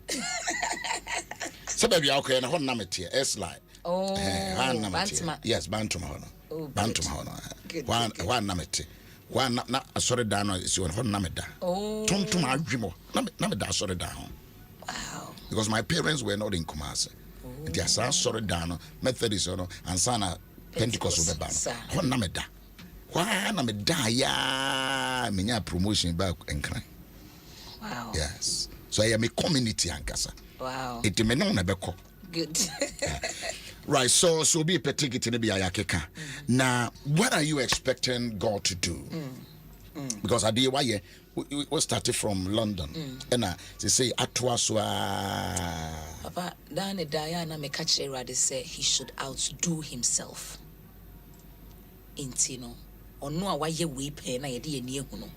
[SPEAKER 3] So baby okay na hon na metie es like
[SPEAKER 6] oh Bantama.
[SPEAKER 3] Yes, Bantama hono. Bantama hono. One na mete. One na asore da no isi hon na meda.
[SPEAKER 6] Oh.
[SPEAKER 3] Tontom adwemo. Na meda asore da ho.
[SPEAKER 6] Wow.
[SPEAKER 3] Because my parents were not in Kumasi. It is asore da no Methodist no and sana Pentecost be ba no. Hon na meda. why na me die ya me nya promotion back and cry.
[SPEAKER 6] Wow.
[SPEAKER 3] Yes. So I am a community ankasa.
[SPEAKER 6] Wow.
[SPEAKER 3] It me no na beko.
[SPEAKER 6] Good.
[SPEAKER 3] Right, so be a ticket in the Biayakeka. Now, what are you expecting God to do? Because I did why we started from London. And they say Atwaswa.
[SPEAKER 6] Papa, Dane Diana me catch Radi say he should outdo himself. Intino. Ono why ye weep na ye di eni ehu no.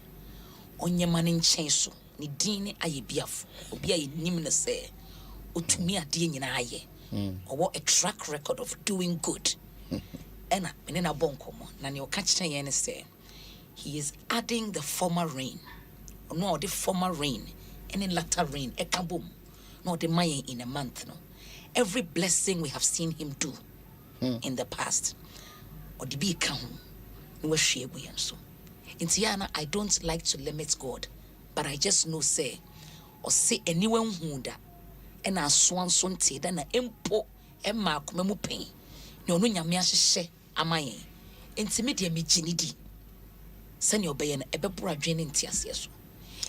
[SPEAKER 6] Onye mane nchen so. Ni din aye biafo. Obi aye nim na say otumi ade nyina aye. Or a track record of doing good. Ena menena bonkomo na ne okache yen say he is adding the former rain. Or no the former rain and in latter rain ekabom. No the mayen in a month no. Every blessing we have seen him do in the past. Or the be count no hwe so. Intiana, I don't like to limit God, but I just know say or say anyone who that and I swan sonte then empo emma komemu pen ne onu nyame ahyehye amaye intimidate me ginidi sani obeye na ebebura dwene ntiase so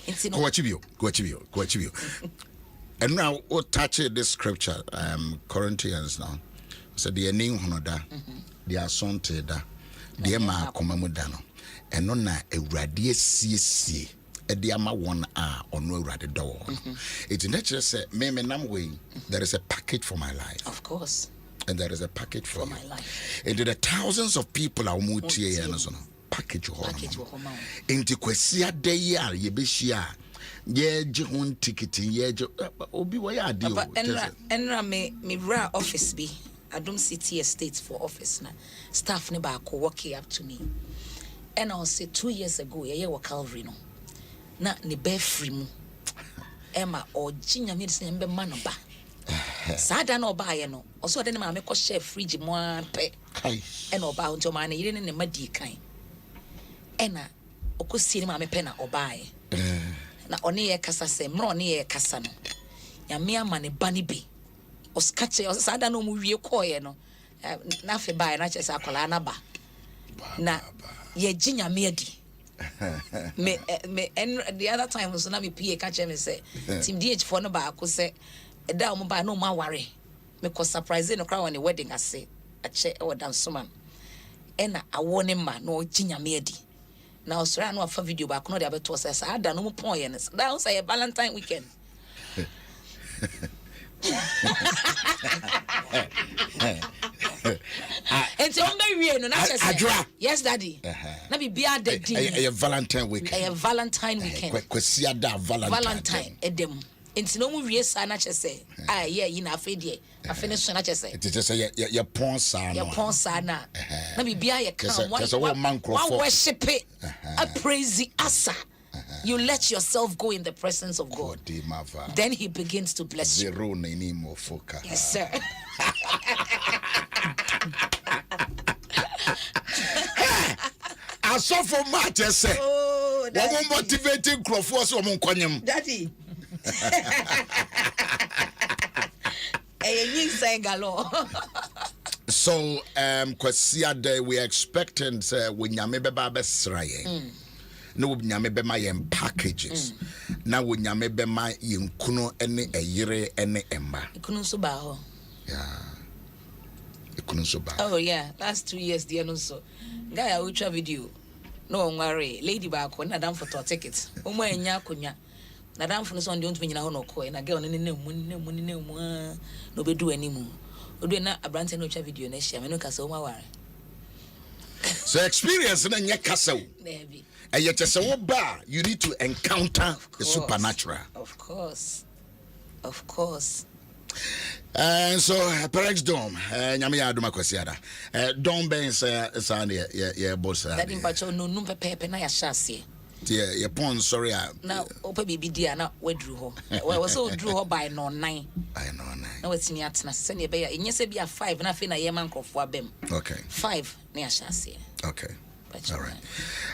[SPEAKER 6] inti no
[SPEAKER 3] Go achibio. And now we touch this scripture Corinthians now. So the name honoda the asonte da the emma komemu da no eno na ewrade siesie the ama one or no rather door. It's not just say me nam way. There is a package for my life.
[SPEAKER 6] of course
[SPEAKER 3] And there is a package for
[SPEAKER 6] my
[SPEAKER 3] you.
[SPEAKER 6] life.
[SPEAKER 3] And there are thousands of people are mutie and so package
[SPEAKER 6] Package wo
[SPEAKER 3] ho.
[SPEAKER 6] homa
[SPEAKER 3] Enti kwasia de ya ye behia ye je hon ticket ye je obi wo ya de.
[SPEAKER 6] but enra me ra office bi Adom City Estate for office na staff ne ba ko walking up to me and I'll say 2 years ago ye wo Calvary no na ne be free mu Emma or Jinya made some man ba. Sada no ba ye no. Also de ma me ko share fridge mo pe.
[SPEAKER 3] Kai.
[SPEAKER 6] E no ba unto man yire ne ma di kan. Ena okosi ne ma me pe na oba ye. Na oni ye kasa se mro oni ye kasa no. Ya me ama ne ba ni bi. Oskache o sada no mu wie ko ye no. Na fe ba ye na che sa akola na ba. Na ye Jinya me adi. And the other time was na me PA catch me say team DH for no ba ko say e da mo ba no ma worry me ko surprise no crowd on the wedding ase a che e wodan so man e na awone ma no ginya me adi na osra no afa video ba ko no de abeto say sa ada no mo pon ye ne da say Valentine weekend and so we no na say yes daddy na be bia daddy
[SPEAKER 3] A Valentine weekend.
[SPEAKER 6] a Valentine weekend
[SPEAKER 3] Kwasia da
[SPEAKER 6] Valentine edem enti no mu wie sa na say ah yeah yi na afa die afa ne so na say
[SPEAKER 3] It is just your pon sa
[SPEAKER 6] ya
[SPEAKER 3] no.
[SPEAKER 6] pon sa na na be bia ye kan
[SPEAKER 3] one
[SPEAKER 6] worship it a praise asa you let yourself go in the presence of God then he begins to bless you
[SPEAKER 3] Zero ni mo foka.
[SPEAKER 6] yes sir
[SPEAKER 3] I saw for much I say.
[SPEAKER 6] oh
[SPEAKER 3] What motivating crofo so mo kwanyam.
[SPEAKER 6] daddy you say galo
[SPEAKER 3] So kwasia day we expecting when nyame beba besraye. No nyame be my packages. Now when nyame be my yinkuno ene eyire ene emba.
[SPEAKER 6] ikunu so ba ho
[SPEAKER 3] Yeah. Ikuno so ba.
[SPEAKER 6] oh yeah last 2 years there no so guy I ultra video no worry lady ba ko na dan photo ticket o mo anya akonya na dan fo no so ndon tumi nyina ho no ko na girl ne mu no bedu animu odu na abrante no ultra video na share me no kasa o ma ware
[SPEAKER 3] So experience na nye kasa wo.
[SPEAKER 6] Maybe.
[SPEAKER 3] And yet as a ba you need to encounter the supernatural.
[SPEAKER 6] Of course. Of course.
[SPEAKER 3] And so parents dom nyame ya adoma kwasiada dom ben say ya boss
[SPEAKER 6] That in pacho no num pepe na ya shase.
[SPEAKER 3] Yeah, pon sorry.
[SPEAKER 6] Na opa bibi dia na wadru ho. We so dru ho by no 9.
[SPEAKER 3] I know
[SPEAKER 6] Na watimi atena se ne be ya enye se bia 5 na fe na ye man krofo abem.
[SPEAKER 3] Okay.
[SPEAKER 6] 5 na ya shase.
[SPEAKER 3] Okay. All right.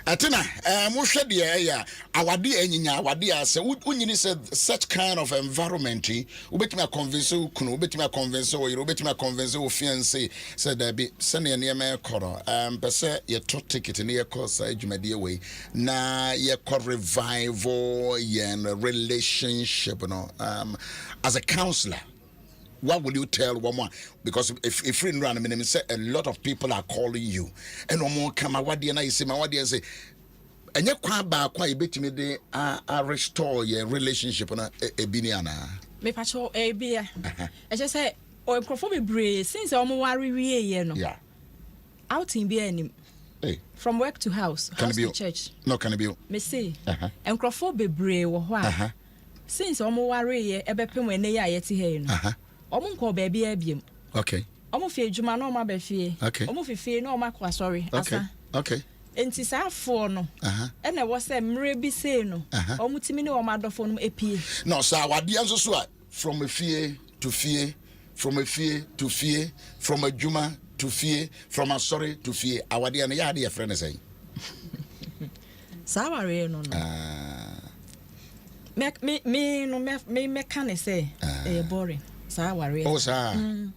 [SPEAKER 3] Atina, mohwe de ya awade anyinya awade ase unyini said such kind of environment ubetimi convince kunu ubetimi convince wo yiro ubetimi convince wo fiance said there be send ye na ekoro pese ye to ticket na ye course adwumade we na ye co revival ye relationship no as a counselor. What will you tell one more? Because if you run a minute, say a lot of people are calling you, and no more come. What do you say? What do you say? And you quite back quite bit me de restore your relationship on a biniana.
[SPEAKER 5] Me pacho a beer. I just say, or crofo be since I'm worry
[SPEAKER 3] yeah.
[SPEAKER 5] Out in be
[SPEAKER 3] hey.
[SPEAKER 5] From work to house to church.
[SPEAKER 3] No, can it be?
[SPEAKER 5] Me see, and crofo be brave or what? Since I'm worry a bepping when they are yet here. Omo baby ebiem.
[SPEAKER 3] Okay.
[SPEAKER 5] Omo fie adwuma no ma ba fie.
[SPEAKER 3] Okay.
[SPEAKER 5] Omo fie no ma kwa sorry asa.
[SPEAKER 3] Okay.
[SPEAKER 5] Enti sa fo no. E na wo se mre bi sei no. Omo timi ne omo adofo no epie.
[SPEAKER 3] No, sir, wade anso so from a fie to fie, from a fie to fie, from a juma to fie, from a sorry to fie. Awade an ya de friend say.
[SPEAKER 5] Sa ware no no. Me can say boring. Sa ware.
[SPEAKER 3] Oh sir.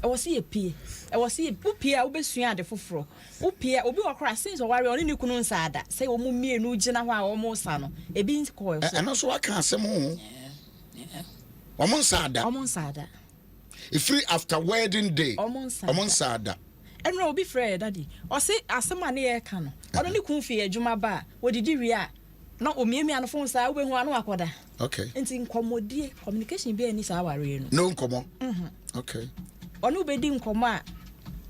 [SPEAKER 5] I was see a pie. I was see pupia obesua ade foforo. Upia obi okra since o ware oni ne kunu nsada. Say o mu mie no gina ho a o mo sa no. Ebi ko so.
[SPEAKER 3] And also I can say mo. Omo nsada. Ifri after wedding day. Omo nsada.
[SPEAKER 5] Enro obi frɛ daddy. O say asema na ye ka no. Ono ne kun fie adwuma ba. Wodidi wi a na omiemi anofo sa wo behu anu akoda.
[SPEAKER 3] Okay.
[SPEAKER 5] Enti nkomodie communication be ani sa ware no.
[SPEAKER 3] No nkomo. Okay.
[SPEAKER 5] Onu bedi nkomo a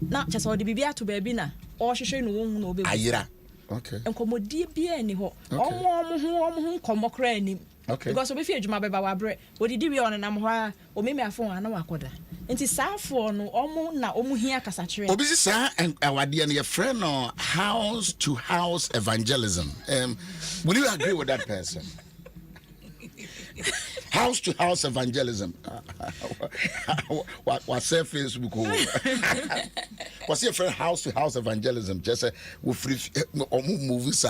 [SPEAKER 5] na chese odi bibia to ba bi na o hwehwe no wo hu na obe.
[SPEAKER 3] Ayira. Okay.
[SPEAKER 5] Nkomodie bi ani ho. Omo nkomo kra ani.
[SPEAKER 3] Okay.
[SPEAKER 5] Because obi fi adwuma beba wa bre. Odidi wi on nam ho a omiemi afo anu akoda. Enti saafo no omo na omo hia kasa kire.
[SPEAKER 3] Obi si sa awade an your friend or house to house evangelism. Will you agree with that person? House to house evangelism. What's your Facebook? What's your friend house to house evangelism? Just we free movies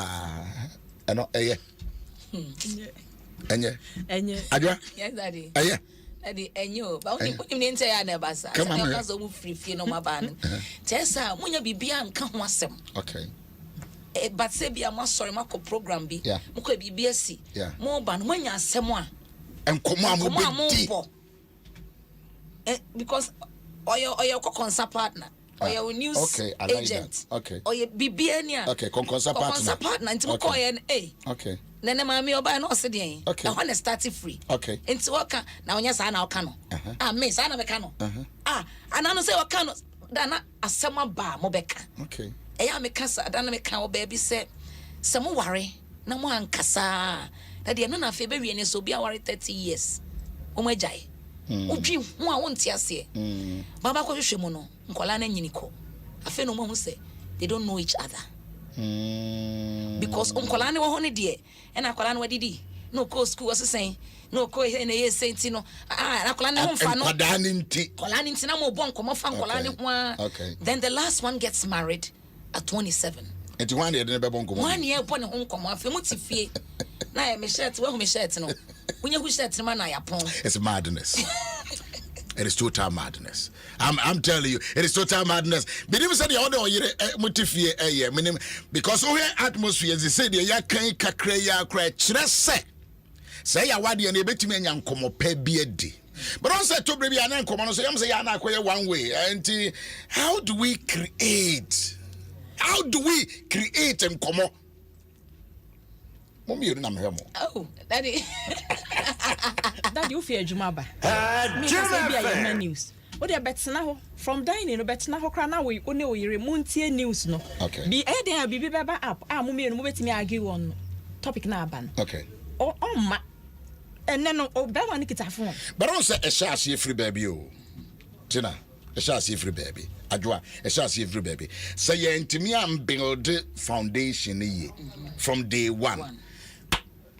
[SPEAKER 3] and Enye. Adwa?
[SPEAKER 6] Yes, daddy.
[SPEAKER 3] Aye.
[SPEAKER 6] Daddy, enyo. Ba oni didn't say I never sa. Sa ka so mu free no ma ban. Tesa munya bibia nka ho asem.
[SPEAKER 3] Okay.
[SPEAKER 6] But say bia ma sorry ma ko program bi.
[SPEAKER 3] Yeah.
[SPEAKER 6] Mo ko bibia si. Mo ban munya asem a.
[SPEAKER 3] Enkomo amobedi.
[SPEAKER 6] Because oyo ko consa partner. Oyo news
[SPEAKER 3] okay, I like
[SPEAKER 6] agent.
[SPEAKER 3] That. Okay.
[SPEAKER 6] Oyo bibia ni a.
[SPEAKER 3] Okay, consa partner.
[SPEAKER 6] Consa partner nti mo ko ye
[SPEAKER 3] Okay.
[SPEAKER 6] Nene mami oba no se den.
[SPEAKER 3] Okay.
[SPEAKER 6] Na one start free.
[SPEAKER 3] Okay.
[SPEAKER 6] Nti waka na onya sa na waka no. Me sa na beka no. Anano se waka no da na asema ba mo beka.
[SPEAKER 3] Okay.
[SPEAKER 6] Eya me kasa da na me ka oba bi se mo ware na mo ankasa. Da de no na fe be wie ne so bi a ware 30 years. O mo agyae. Odwi ho a wonte ase. Baba ko hwehwe mu no. Nkola na nyini ko. Afe no mo hu se they don't know each other. Because nkola ne wo ho ne de and akola no wadidi no ko school was saying no ko na ye senti no akola ne ho fa no
[SPEAKER 3] kola ne nti
[SPEAKER 6] na mo bon komo fa nkola ne ho
[SPEAKER 3] okay.
[SPEAKER 6] Then the last one gets married at 27.
[SPEAKER 3] Enti one year de be bon komo
[SPEAKER 6] one year bon ne ho komo afi mutifie na ye me shirt we ho me shirt no unya hu shirt ma na yapon.
[SPEAKER 3] It's madness. It is total madness. I'm telling you, it is total madness. Bidim said the other year mutifie minim because we atmosphere they say the ya kan kakra ya kra kire say ya wade na ebetimi anya nkomo pa bi edi. But on say to brebi ana nkomo no so yam say ya na akoye one way. And how do we create nkomo? Mommy you na me mo.
[SPEAKER 6] Oh, daddy.
[SPEAKER 5] Daddy, you fear Jumaba.
[SPEAKER 1] Adom
[SPEAKER 5] news. What they betna ho from dining no betna ho kra na we one we remontie news no.
[SPEAKER 3] Okay.
[SPEAKER 5] Bi e den bibi beba app mo me no mo betimi argue on topic na aba no.
[SPEAKER 3] Okay.
[SPEAKER 5] O ma enne no o be one kita phone.
[SPEAKER 3] But on say a share free baby o. Tina, a share free baby. Adwa, a share free baby. Say you intimi am build foundation ye from day one.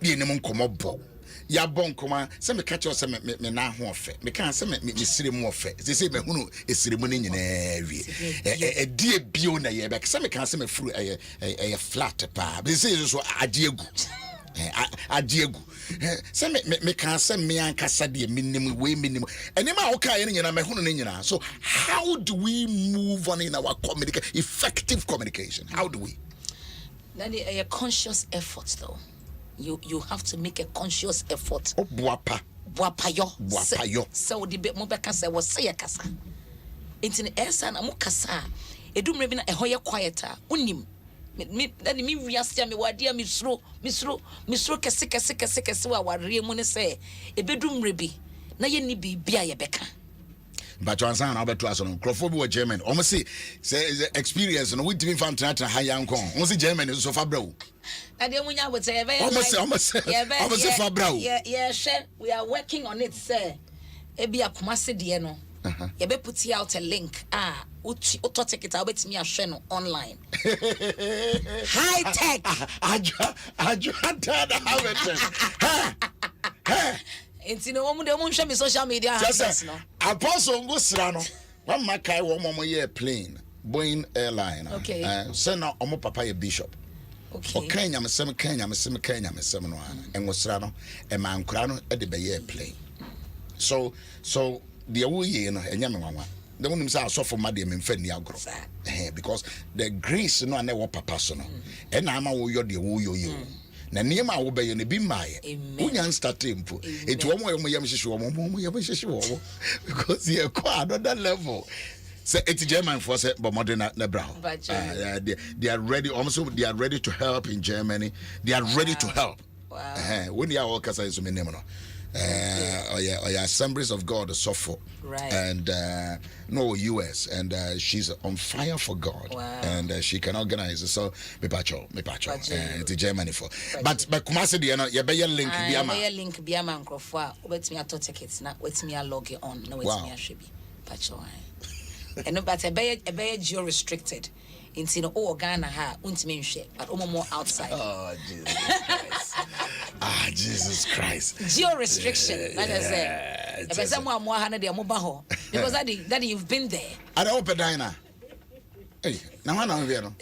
[SPEAKER 3] Ye ne mo komo bo. ya bonkoma se me catch us me na ho ofe me kan se me sire mu ofe se me hunu esire mu ni nyina wie e die bio na ye be se me kan se me furu e flat pa be se so adiegu adiegu se me kan se me ankasa de minimum we minimum enema o kai nyina me hunu ni nyina. So how do we move on in our effective communication? How do we?
[SPEAKER 6] That is a conscious effort though. You have to make a conscious effort.
[SPEAKER 3] Buapa yo.
[SPEAKER 6] So the bit mo beka say was say kasa. Inti esa na mo kasa. Edumre bi na eho ye quieter. Unim. Me wiase me wade me suro kese wa ware mu ne say ebedumre bi na ye ni bibia ye beka.
[SPEAKER 3] But you understand how to ask Crawford or German. Almost say experience no we didn't find that high young con. Almost German is so far bro.
[SPEAKER 6] I don't want to say
[SPEAKER 3] almost Fabro.
[SPEAKER 6] Yeah, we are working on it, sir. Ebi akumase de no. You be put out a link. Uto take it out me a share no online. High tech. It's no one de show me social media.
[SPEAKER 3] Just Apostle go srano. One makai wo mo ye plane. Boeing airline.
[SPEAKER 6] Okay.
[SPEAKER 3] Send now omo papa ye bishop.
[SPEAKER 6] Okay.
[SPEAKER 3] Kenya me sem no en wosra no e man kura no e de be ye plane. So the wo ye no enya me wanwa. The one say asofo ma de me mfa ni agro. Because the grace no na wo papa so no. E na ama wo yo de wo yo yo. Na niema wo be ye ne bi maye. Unya start tempo. Eti wo mo yem hihye wo yem hihye wo because ye ko another level. Say it's German for say but modern na bra. They are ready also they are ready to help in Germany. They are ready to help.
[SPEAKER 6] Wow.
[SPEAKER 3] When you are all kasa is me name no. Assemblies of God is so
[SPEAKER 6] right.
[SPEAKER 3] And no US and she's on fire for God.
[SPEAKER 6] Wow.
[SPEAKER 3] And she can organize it. So me pacho it's Germany for but kumase de no ye be link
[SPEAKER 6] biama nkrofo a wet me ato tickets na wet me log on na wet me ahwebi pacho and no but a be geo restricted into no Ghana ha untime nhwe but more outside.
[SPEAKER 3] Oh Jesus Christ.
[SPEAKER 6] Geo restriction like I say if someone more hana de mo ba ho because that you've been there.
[SPEAKER 3] I don't open diner. Hey, now I know no.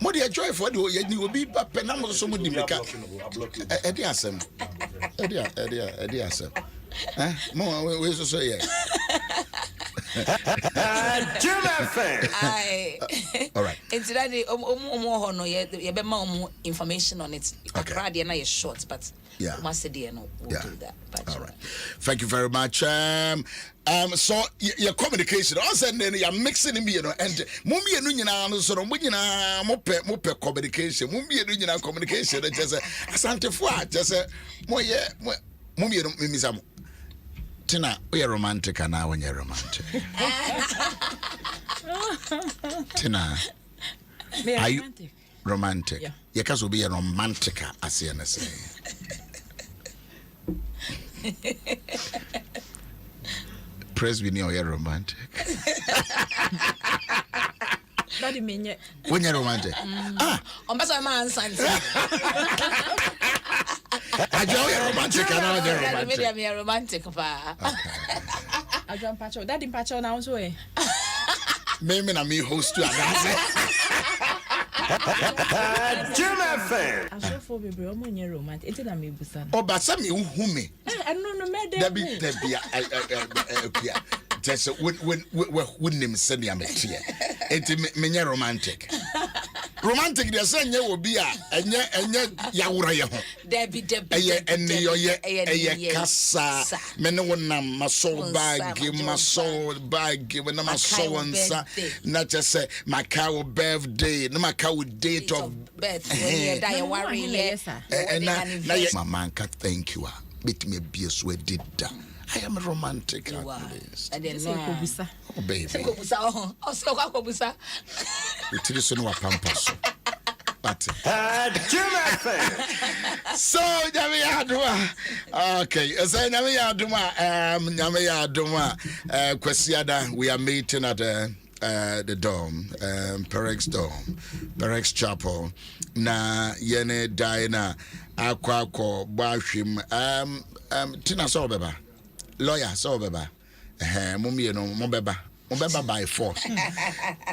[SPEAKER 3] Mo dey joy for the you will be penam so mo di meka. Edi asem. Edi asem. Mo we so yeah.
[SPEAKER 2] German fan.
[SPEAKER 3] All right.
[SPEAKER 6] It's that no you be more information on it. Okay. Na is short, but
[SPEAKER 3] yeah.
[SPEAKER 6] We'll do that.
[SPEAKER 3] All right. Thank you very much. So your communication. Also, then you're mixing me, and mummy and Nuna, so Munina, mope communication. Mummy and Nuna communication. Just a Santa Fua, just a mummy and Mizam. Tina, we are romantic and now when you're romantic. Tina, are you romantic? Yeah. You can be a romantic as you say. Praise be near you're romantic.
[SPEAKER 5] Daddy mean
[SPEAKER 3] when you're romantic.
[SPEAKER 6] On better man Santa.
[SPEAKER 3] I joy romantic and now they're romantic.
[SPEAKER 6] Maybe I'm a romantic pa.
[SPEAKER 5] I jump patcho. Daddy patcho now so eh.
[SPEAKER 3] Maybe na me host to
[SPEAKER 2] German fan.
[SPEAKER 5] I show for baby omo nye romantic. Enti na me busa.
[SPEAKER 3] Oh, but some you who me.
[SPEAKER 5] No me dey.
[SPEAKER 3] Debbie just when name send me here. Enti me romantic. Romantic dey say nye obi a enye yawura ye ho.
[SPEAKER 6] Debbie.
[SPEAKER 3] Eye ye kasa. Me ne wonam maso bag when na so onsa. Na just say my cow birthday, no my cow date of
[SPEAKER 6] birth. When you die worry
[SPEAKER 3] and na mama thank you. Bit me be so did that. I am a romantic artist.
[SPEAKER 6] I didn't know.
[SPEAKER 3] Oh, baby. It is no pampas. But
[SPEAKER 2] German fan.
[SPEAKER 3] So okay. So Nyame Adoma, Kwesiada, we are meeting at the Dome, Perex Dome, Perex Chapel, na yene Diana, Aquaco, Bashim, Tina Sobeba, lawyer Sobeba, Mummy, no, Mobeba by force.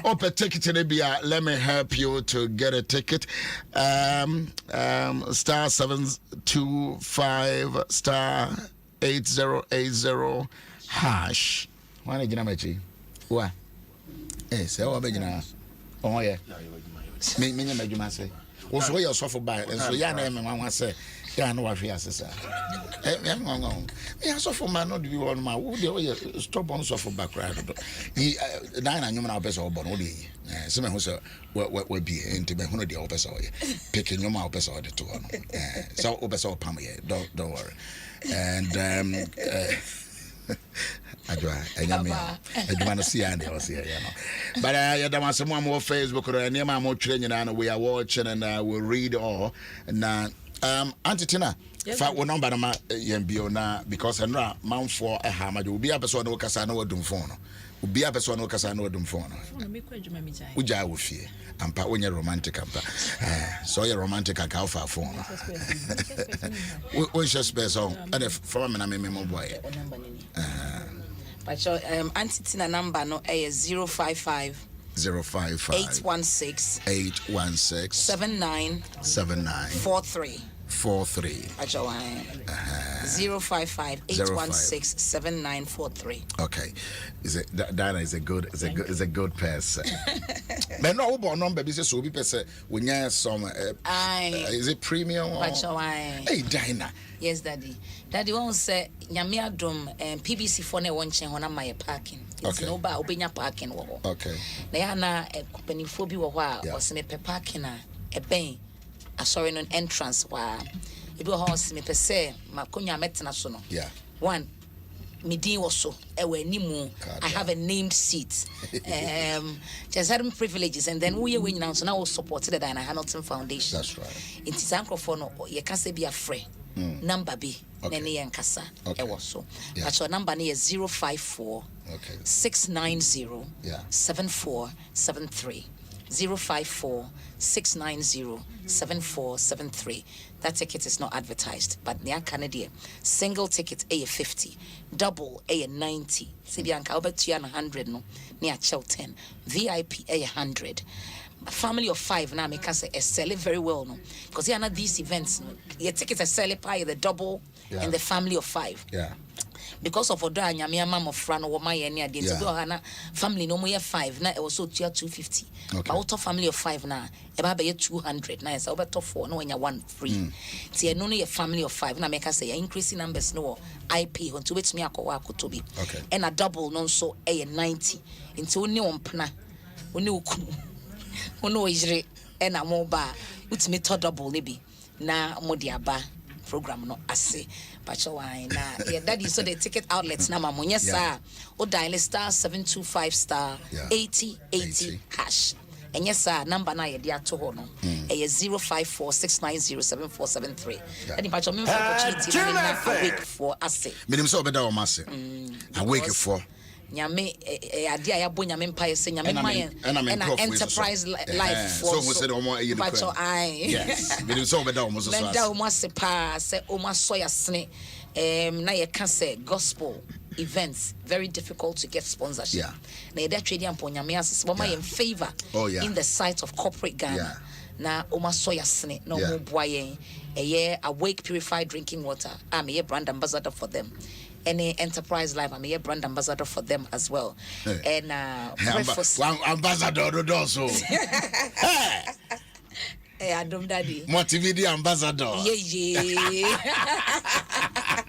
[SPEAKER 3] Open ticket in Libya. Let me help you to get a ticket. Star 725 star 8080 hash. Why did you know me? What? Eh, say what be you oh yeah. Me you must say. Also you suffer by and so ya na me wan say. Yeah, no, I feel as I suffer man, not be one my wood, stop on suffer background. He, 9 and you know, best of body. Some who say, what be into the 100 opus or picking your mouth or the two. So, opus or Pammy, don't worry. And, I want to see Andy was here, you know. But I don't some more Facebook or any more training, and we are watching and we'll read all. And Auntie Tina, fa wo number na yembio na because enra manfo ehama de obi abeso na wokasa na wadum phone no obi abeso na wokasa na wadum phone no me kwa djuma mi jai uja wo fie ampa onye romantic ampa so you romantic aka ofa phone we just space on and from me na me mo boy
[SPEAKER 6] but Auntie Tina number no 055 816 79 43 055 816 7943.
[SPEAKER 3] Okay, Dana is a good person. But no, what number is so be person when you some is it premium or hey Dana?
[SPEAKER 6] Yes, Daddy won't say nyame adom PBC for ne wonchen hona my parking. It's no ba obenya parking wo. Okay. Na ya na company fo bi wo ho a o se me parking a ben sorry non entrance wa e be ho se me pese makonya metena so no. Yeah. One Midin was so animu. I have a named seat. Just certain privileges, and then we now so now supported the Diana Hamilton Foundation. That's right. In Tisankrofo no you can say be a free number B Nene and Kasa. It was so. But your number is 054 690 7473. 054 690 7473. That ticket is not advertised, but near Canada, single ticket A50, double A90, Sibianka over 200 no near Chelten, VIP A100. A family of 5 now make us sell it very well no, because here are not these events. No, your tickets are selling by the double and the family of 5. Yeah. Because of Oda and Yamia Mam of Fran or my any idea to Hana family no more 5 now it was so 250. But out of family of 5 now, about 200 now it's over top 4 no when you want free. See no a family of 5 now make us say increasing numbers no IP on to which me akwa to be. And a double non so a 90 into only on pna only ono ijre and a mobile which me to double maybe na modiaba program no ase but why na yeah daddy so the ticket outlets na mamo yes sir o dial star 725 star 80 hash and yes sir number na ye dia to ho no 054 690 7473 and if I me for opportunity na awake for ase
[SPEAKER 3] me so obeda o mase awake for
[SPEAKER 6] nyame ade ya bo nyame mpa se nyame man and enterprise life for
[SPEAKER 3] so say omo ayi no kwa yes me so obeda o mo so so
[SPEAKER 6] meda o mo sepa se o ma so ya sene na ye ka say gospel events very difficult to get sponsorship na ye that trading ampo nyame asese bo ma ye in favor in the sight of corporate Ghana na o ma so ya sene na o mo boa yen awake purified drinking water I'm a brand ambassador for them. Any enterprise life, I'm a brand ambassador for them as well. And breakfast
[SPEAKER 3] ambassador also.
[SPEAKER 6] Hey, Adom Daddy.
[SPEAKER 3] Multimedia ambassador.
[SPEAKER 6] Yeah.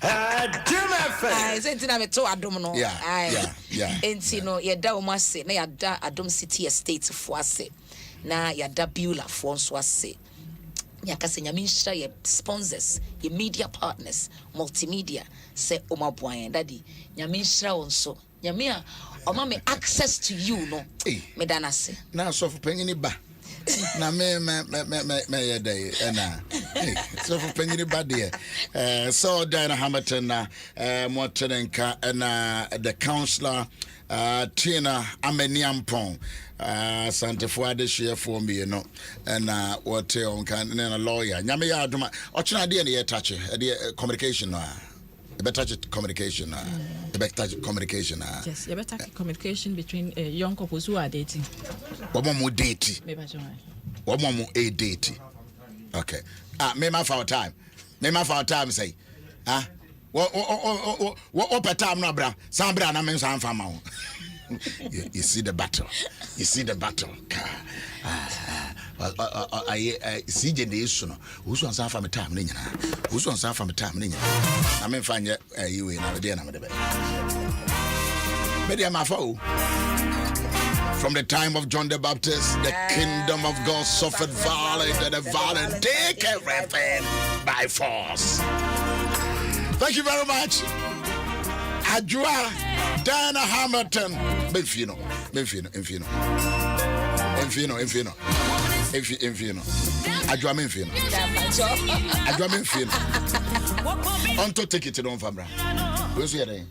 [SPEAKER 2] Adom FM.
[SPEAKER 6] Sentin ame to Adom no.
[SPEAKER 3] Yeah.
[SPEAKER 6] Enti no ye da omase na ya da Adom City Estate fo ase. Na ya da Beulah fo nso ase. Nyakase nyamisha ye sponsors, ye media partners, multimedia say omabuan daddy nyamisha onso nyamia oma me access to you no me danase
[SPEAKER 3] na so for panyini ba na me ye dey na so for panyini ba there so Diana Hamilton na Motenenka na the counselor Tina Ameniampon, Santa Fuade share for me, you know, and what can a lawyer. Yamia Duma, Ochina DNA touch it, communication. A better communication. A better communication.
[SPEAKER 5] Yes, a better communication between young couples who are dating.
[SPEAKER 3] What more dating? What more a dating? Okay. Me my for time. Me my for time say. What per time no bra? Some bra na men some fama. You see the battle. You see the battle. I see the issue no. Owusu-Ansah from time ni nyina. Owusu-Ansah from time ni nyina. I mean find you in na dey na me dey. Media mafo. From the time of John the Baptist, the kingdom of God suffered violence, and the violent take everything by force. Thank you very much. Adjoa Diana Hamilton. Benfino. Adjoa Menfino. Onto take it on Fabra. Where's your name?